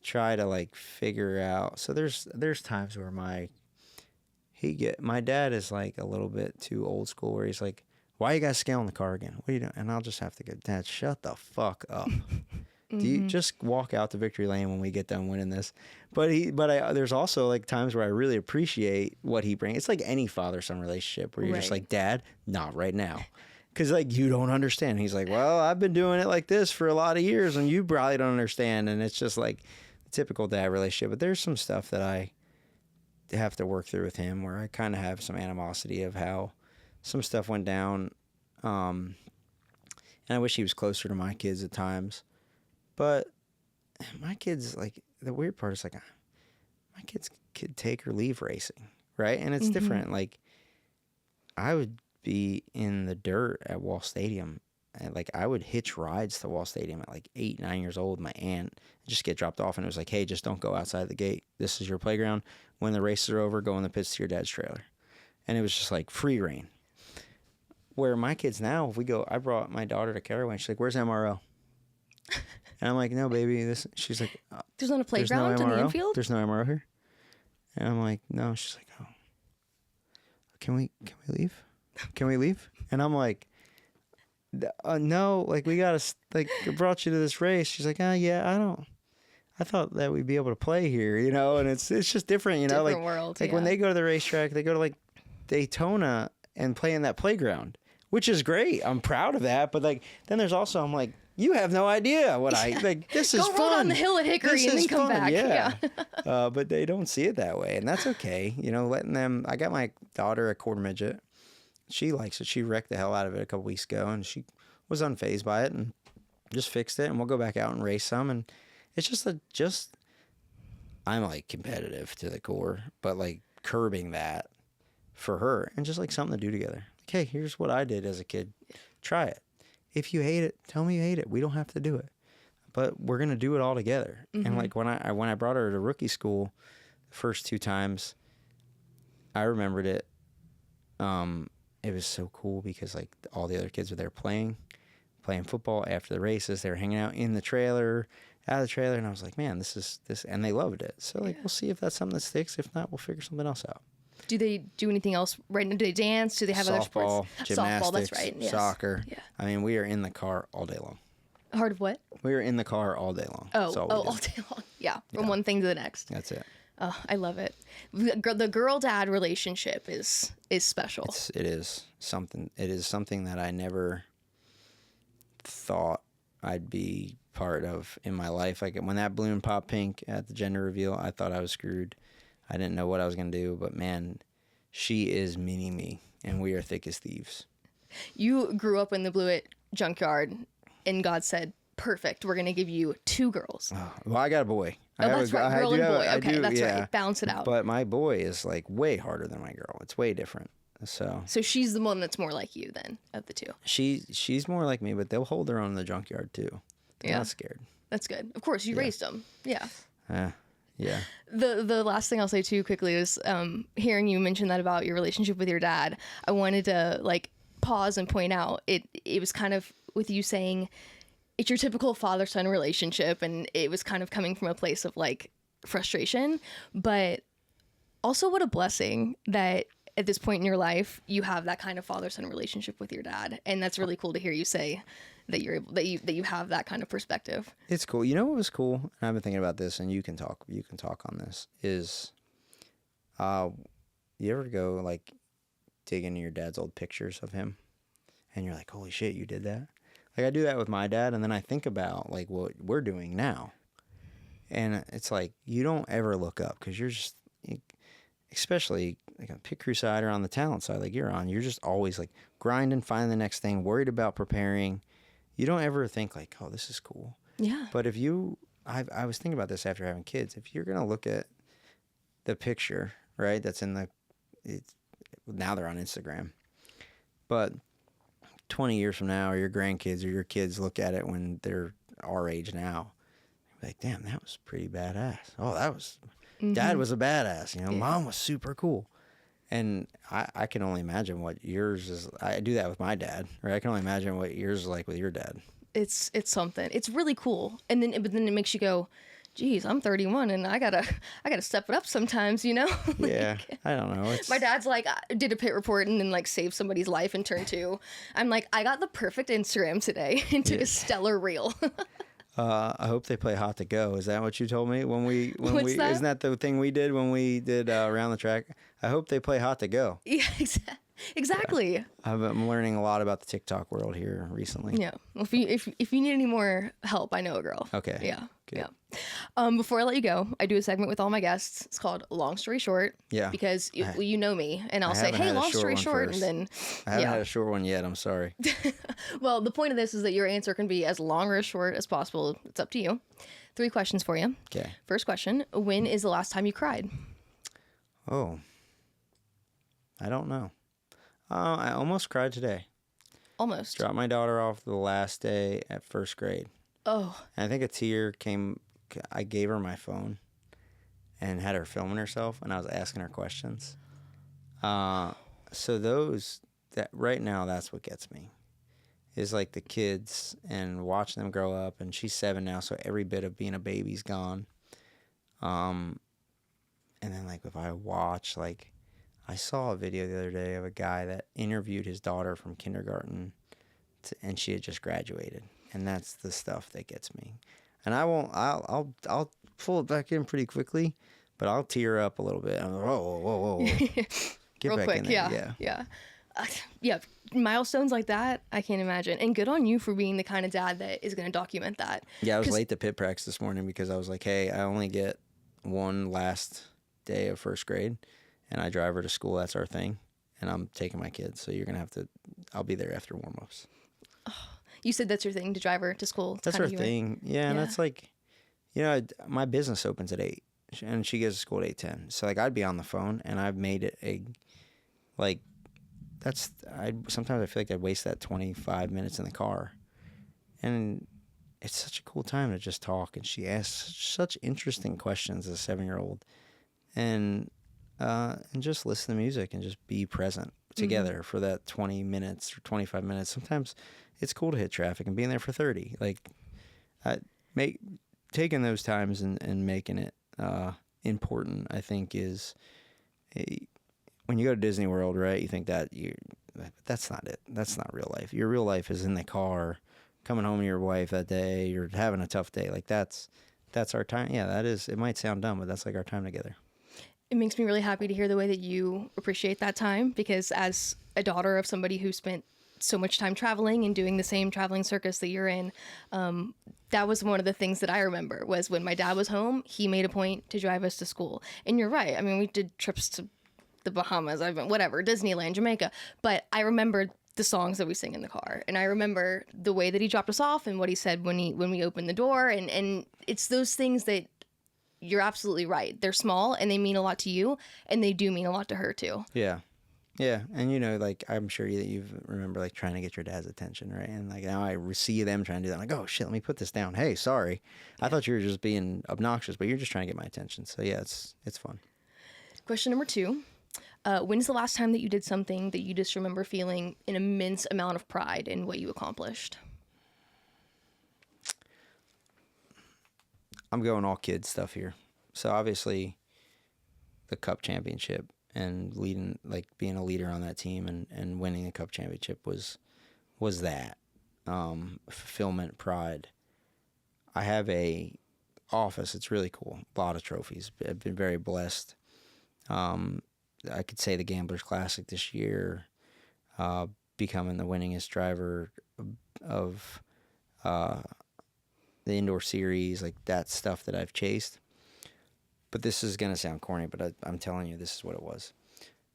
try to like figure out. So there's times where my dad is like a little bit too old school, where he's like, why you guys scaling the car again? What are you doing? And I'll just have to go, Dad, shut the fuck up. Do you just walk out to victory lane when we get done winning this? But there's also like times where I really appreciate what he brings. It's like any father-son relationship where you're just like, Dad, not right now. Because like you don't understand. He's like, well, I've been doing it like this for a lot of years and you probably don't understand. And it's just like the typical dad relationship. But there's some stuff that I have to work through with him where I kind of have some animosity of how some stuff went down. And I wish he was closer to my kids at times. But my kids, like, the weird part is, like, my kids could take or leave racing, right? And it's different. Like, I would be in the dirt at Wall Stadium. And, like, I would hitch rides to Wall Stadium at, like, 8, 9 years old. My aunt just get dropped off, and it was like, hey, just don't go outside the gate. This is your playground. When the races are over, go in the pits to your dad's trailer. And it was just, like, free reign. Where my kids now, if we go, I brought my daughter to Caraway, and she's like, where's MRO? And I'm like, no, baby. She's like, there's not a playground in the infield? There's no MRO here. And I'm like, no. She's like, oh, can we leave? Can we leave? And I'm like, no, like we gotta, like, I brought you to this race. She's like, yeah, I thought that we'd be able to play here, you know. And it's just different, you know. Different world, like when they go to the racetrack, they go to like Daytona and play in that playground, which is great. I'm proud of that. But like then there's also, I'm like, you have no idea what I like. This is fun. Go run on the hill at Hickory and then come back. Yeah. But they don't see it that way, and that's okay. You know, letting them. I got my daughter a quarter midget. She likes it. She wrecked the hell out of it a couple weeks ago, and she was unfazed by it and just fixed it. And we'll go back out and race some. And it's just I'm like competitive to the core, but like curbing that for her and just like something to do together. Okay, here's what I did as a kid. Try it. If you hate it, tell me you hate it. We don't have to do it, but we're gonna do it all together. And like when I brought her to rookie school, the first 2 times, I remembered it. It was so cool because like all the other kids were there playing football after the races. They were hanging out in the trailer, out of the trailer, and I was like, man, this is, and they loved it. So like we'll see if that's something that sticks. If not, we'll figure something else out. Do they do anything else right now? Do they dance? Do they have other sports? Gymnastics, softball, that's right. Yes. Soccer. Yeah. I mean, we are in the car all day long. Hard of what? We are in the car all day long. All day long. Yeah, from one thing to the next. That's it. Oh, I love it. The girl-dad relationship is special. It is something that I never thought I'd be part of in my life. Like when that balloon popped pink at the gender reveal, I thought I was screwed. I didn't know what I was going to do, but man, she is mini me, and we are thick as thieves. You grew up in the Blewett junkyard, and God said, perfect, we're going to give you 2 girls. Well, I got a boy. That's right, girl and boy. Okay, that's yeah. right. Balance it out. But my boy is like way harder than my girl. It's way different. So she's the one that's more like you then, of the 2. She's more like me, but they'll hold their own in the junkyard too. They're not scared. That's good. Of course, you raised them. Yeah. Yeah. The last thing I'll say too quickly is hearing you mention that about your relationship with your dad. I wanted to like pause and point out it was kind of with you saying it's your typical father-son relationship, and it was kind of coming from a place of like frustration, but also what a blessing that at this point in your life you have that kind of father-son relationship with your dad, and that's really cool to hear you say that you're able, that you have that kind of perspective. It's cool. You know what was cool? And I've been thinking about this, and you can talk on this. Is you ever go like dig into your dad's old pictures of him, and you're like, holy shit, you did that? Like I do that with my dad, and then I think about like what we're doing now, and it's like you don't ever look up because you're just, especially like on pit crew side or on the talent side, like you're just always like grinding, finding the next thing, worried about preparing. You don't ever think like, oh, this is cool. Yeah. But if I was thinking about this after having kids. If you're gonna look at the picture, right, that's now they're on Instagram, but 20 years from now, or your grandkids or your kids look at it when they're our age now, like, damn, that was pretty badass. Oh, that was, Dad was a badass. You know, Mom was super cool. And I can only imagine what yours is. I do that with my dad, right? I can only imagine what yours is like with your dad. It's something. It's really cool. But then it makes you go, geez, I'm 31 and I gotta step it up sometimes, you know? Yeah, I don't know. My dad's like, I did a pit report and then like saved somebody's life in turn 2. I'm like, I got the perfect Instagram today and took a stellar reel. I hope they play Hot to Go. Is that what you told me when we That? Isn't that the thing we did when we did around the track? I hope they play Hot to Go. Yeah, exactly. Yeah. I'm learning a lot about the TikTok world here recently. Yeah. Well, if you need any more help, I know a girl. Okay. Yeah. Good. Yeah. Before I let you go, I do a segment with all my guests. It's called Long Story Short. Yeah. Because you know me, and I'll say, hey, long story short, and then I haven't had a short one yet. I'm sorry. Well, the point of this is that your answer can be as long or as short as possible. It's up to you. 3 questions for you. Okay. First question: when is the last time you cried? Oh, I don't know. I almost cried today. Almost. Dropped my daughter off the last day at first grade. Oh. And I think a tear came. I gave her my phone and had her filming herself, and I was asking her questions. So that right now, that's what gets me, is like the kids and watching them grow up. And she's 7 now, so every bit of being a baby's gone. And then like if I watch, like I saw a video the other day of a guy that interviewed his daughter from kindergarten, and she had just graduated, and that's the stuff that gets me. And I'll pull it back in pretty quickly, but I'll tear up a little bit. I'm like, whoa. Get Real back quick, in there. yeah. Yeah, milestones like that, I can't imagine. And good on you for being the kind of dad that is going to document that. Yeah, I was late to pit practice this morning because I was like, hey, I only get one last day of first grade, and I drive her to school. That's our thing. And I'm taking my kids, so you're going to have to, I'll be there after warm-ups. Oh, you said that's your thing, to drive her to school? That's her thing. Yeah, and that's like, my business opens at 8, and she gets to school at 8:10. So, like, I'd be on the phone, and I've made it sometimes I feel like I'd waste that 25 minutes in the car. And it's such a cool time to just talk, and she asks such interesting questions as a 7-year-old. And just listen to music and just be present together for that 20 minutes or 25 minutes. Sometimes it's cool to hit traffic and being there for 30. Like, taking those times and making it important, I think, is when you go to Disney World, right? You think that's not it. That's not real life. Your real life is in the car, coming home to your wife that day. You're having a tough day. Like that's our time. Yeah, that is. It might sound dumb, but that's like our time together. It makes me really happy to hear the way that you appreciate that time, because as a daughter of somebody who spent so much time traveling and doing the same traveling circus that you're in, that was one of the things that I remember was when my dad was home, he made a point to drive us to school. And you're right. I mean, we did trips to the Bahamas, Disneyland, Jamaica, but I remember the songs that we sing in the car, and I remember the way that he dropped us off and what he said when we opened the door, and it's those things that you're absolutely right. They're small and they mean a lot to you, and they do mean a lot to her too. Yeah. And like, I'm sure you remember like trying to get your dad's attention, right? And like now I see them trying to do that. I'm like, oh shit, let me put this down. Hey, sorry. I thought you were just being obnoxious, but you're just trying to get my attention. So yeah, it's fun. Question number 2. When's the last time that you did something that you just remember feeling an immense amount of pride in what you accomplished? I'm going all kids stuff here. So obviously the Cup championship and leading, like being a leader on that team and winning the Cup championship was that fulfillment, pride. I have a office. It's really cool. A lot of trophies. I've been very blessed. I could say the Gamblers Classic this year, becoming the winningest driver of the indoor series, like that stuff that I've chased. But this is going to sound corny, but I'm telling you, this is what it was.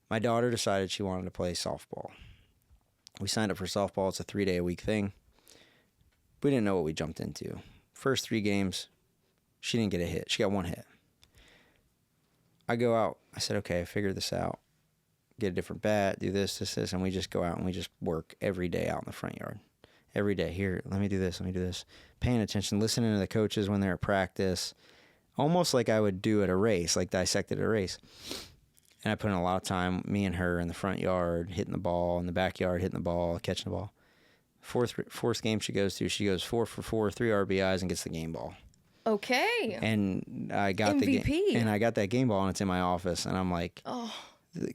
My daughter decided she wanted to play softball. We signed up for softball. It's a 3-day-a-week thing. We didn't know what we jumped into. First 3 games, she didn't get a hit. She got 1 hit. I go out. I said, okay, I figured this out. Get a different bat, do this, and we just go out and we just work every day out in the front yard. Every day. Here, let me do this. Paying attention, listening to the coaches when they're at practice. Almost like I would do at a race, like dissect at a race. And I put in a lot of time, me and her in the front yard, hitting the ball, in the backyard, hitting the ball, catching the ball. Fourth game she goes to, she goes 4 for 4, 3 RBIs, and gets the game ball. Okay. And I got MVP. and I got that game ball, and it's in my office, and I'm like,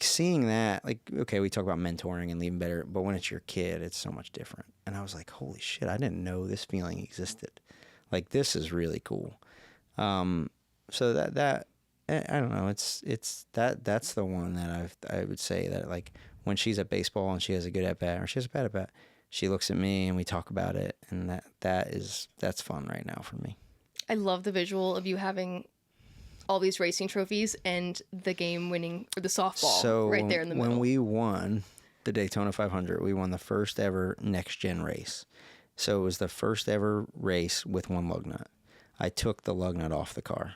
seeing that, like, okay, we talk about mentoring and leaving better, but when it's your kid, it's so much different. And I was like, holy shit, I didn't know this feeling existed. Like, this is really cool. So that I don't know, that's the one that I would say that, like, when she's at baseball and she has a good at bat or she has a bad at bat, she looks at me and we talk about it, and that's fun right now for me. I love the visual of you having all these racing trophies and the game winning, or the softball right there in the middle. When we won the Daytona 500, we won the first ever next gen race. So it was the first ever race with one lug nut. I took the lug nut off the car.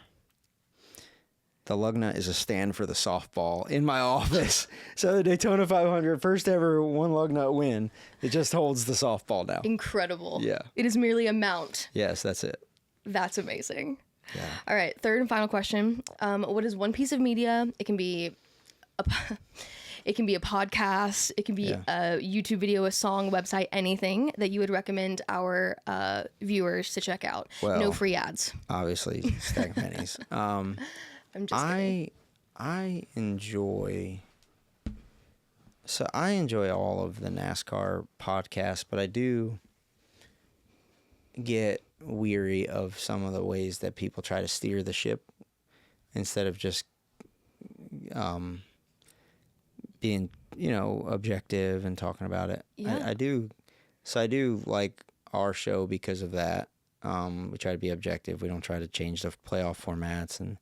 The lug nut is a stand for the softball in my office. So the Daytona 500, first ever one lug nut win, it just holds the softball now. Incredible. Yeah. It is merely a mount. Yes, that's it. That's amazing. Yeah. All right, third and final question. What is one piece of media? It can be a podcast. It can be a YouTube video, a song, website, anything that you would recommend our viewers to check out. Well, no free ads. Obviously, Stack Pennies. I'm just kidding. I enjoy all of the NASCAR podcasts, but I do get weary of some of the ways that people try to steer the ship instead of just being, objective and talking about it. Yeah. I do like our show because of that. We try to be objective. We don't try to change the playoff formats and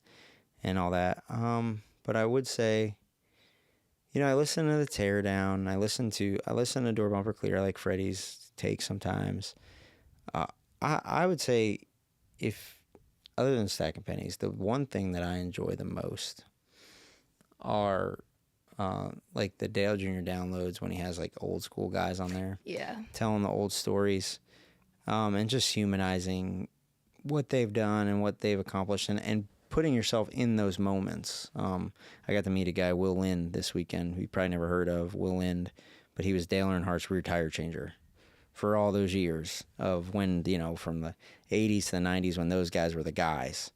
all that. But I would say, I listen to the Teardown. I listen to Door Bumper Clear. I like Freddie's take sometimes. I would say, if other than Stacking Pennies, the one thing that I enjoy the most are like the Dale Jr. downloads when he has like old school guys on there. Yeah. Telling the old stories, and just humanizing what they've done and what they've accomplished, and putting yourself in those moments. I got to meet a guy, Will Lind, this weekend, who you probably never heard of, Will Lind, but he was Dale Earnhardt's rear tire changer for all those years of when, from the 80s to the 90s when those guys were the guys.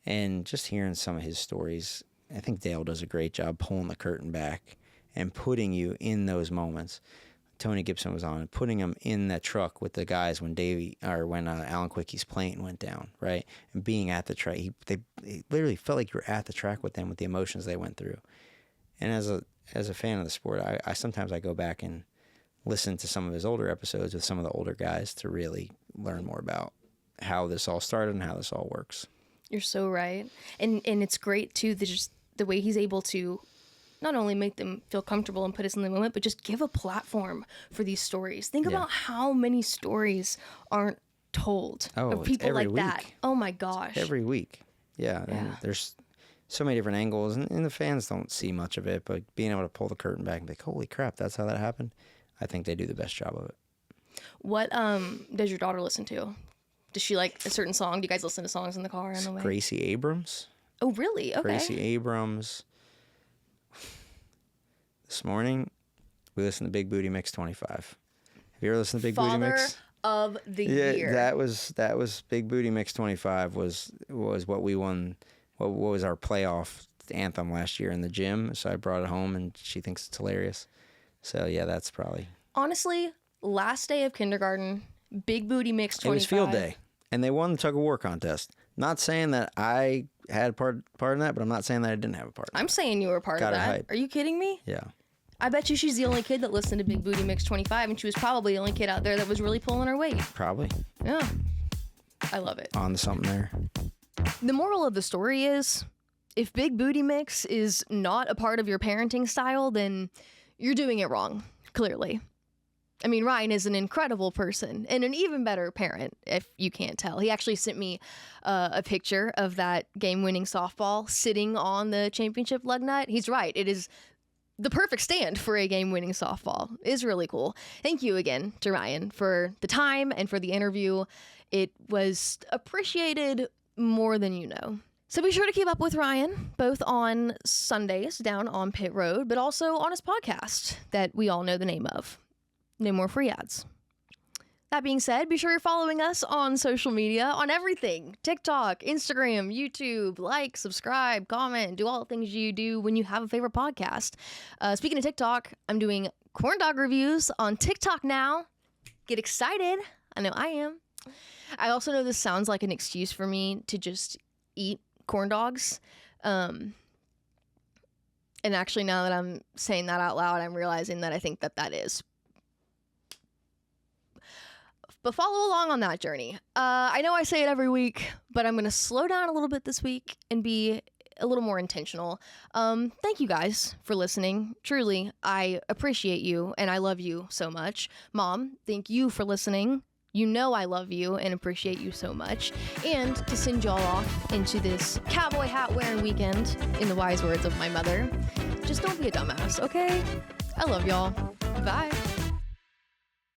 And just hearing some of his stories, I think Dale does a great job pulling the curtain back and putting you in those moments. Tony Gibson was on, putting him in that truck with the guys when Alan Quickey's plane went down, right? And being at the track, they literally felt like you were at the track with them, with the emotions they went through. And as a fan of the sport, I sometimes go back and listen to some of his older episodes with some of the older guys to really learn more about how this all started and how this all works. You're so right. And it's great too, the way he's able to not only make them feel comfortable and put us in the moment, but just give a platform for these stories. Think about how many stories aren't told of people like week. That. Oh my gosh. It's every week. Yeah. And there's so many different angles, and the fans don't see much of it, but being able to pull the curtain back and be like, holy crap, that's how that happened. I think they do the best job of it. What does your daughter listen to? Does she like a certain song? Do you guys listen to songs in the car on the way? Gracie Abrams. Oh, really? Okay. Gracie Abrams. This morning, we listened to Big Booty Mix 25. Have you ever listened to Big Booty Mix? Of the year. That was Big Booty Mix 25 was what we won. What was our playoff anthem last year in the gym? So I brought it home, and she thinks it's hilarious. So yeah, that's probably. Honestly, last day of kindergarten, Big Booty Mix 25. It was field day, and they won the tug of war contest. Not saying that I had a part in that, but I'm not saying that I didn't have a part. I'm saying you were part of that. Hype. Are you kidding me? Yeah. I bet you she's the only kid that listened to Big Booty Mix 25, and she was probably the only kid out there that was really pulling her weight. Probably. Yeah. I love it. On to something there. The moral of the story is, if Big Booty Mix is not a part of your parenting style, then you're doing it wrong, clearly. I mean, Ryan is an incredible person and an even better parent, if you can't tell. He actually sent me a picture of that game-winning softball sitting on the championship lug nut. He's right. It is the perfect stand for a game-winning softball. It is really cool. Thank you again to Ryan for the time and for the interview. It was appreciated more than you know. So be sure to keep up with Ryan, both on Sundays down on Pit Road, but also on his podcast that we all know the name of. No more free ads. That being said, be sure you're following us on social media, on everything. TikTok, Instagram, YouTube, like, subscribe, comment, do all the things you do when you have a favorite podcast. Speaking of TikTok, I'm doing corn dog reviews on TikTok now. Get excited. I know I am. I also know this sounds like an excuse for me to just eat corn dogs. And actually, now that I'm saying that out loud, I'm realizing that I think that is. But follow along on that journey. I know I say it every week, but I'm going to slow down a little bit this week and be a little more intentional. Thank you guys for listening. Truly, I appreciate you and I love you so much. Mom, thank you for listening. You know I love you and appreciate you so much. And to send y'all off into this cowboy hat wearing weekend, in the wise words of my mother, just don't be a dumbass, okay? I love y'all. Bye.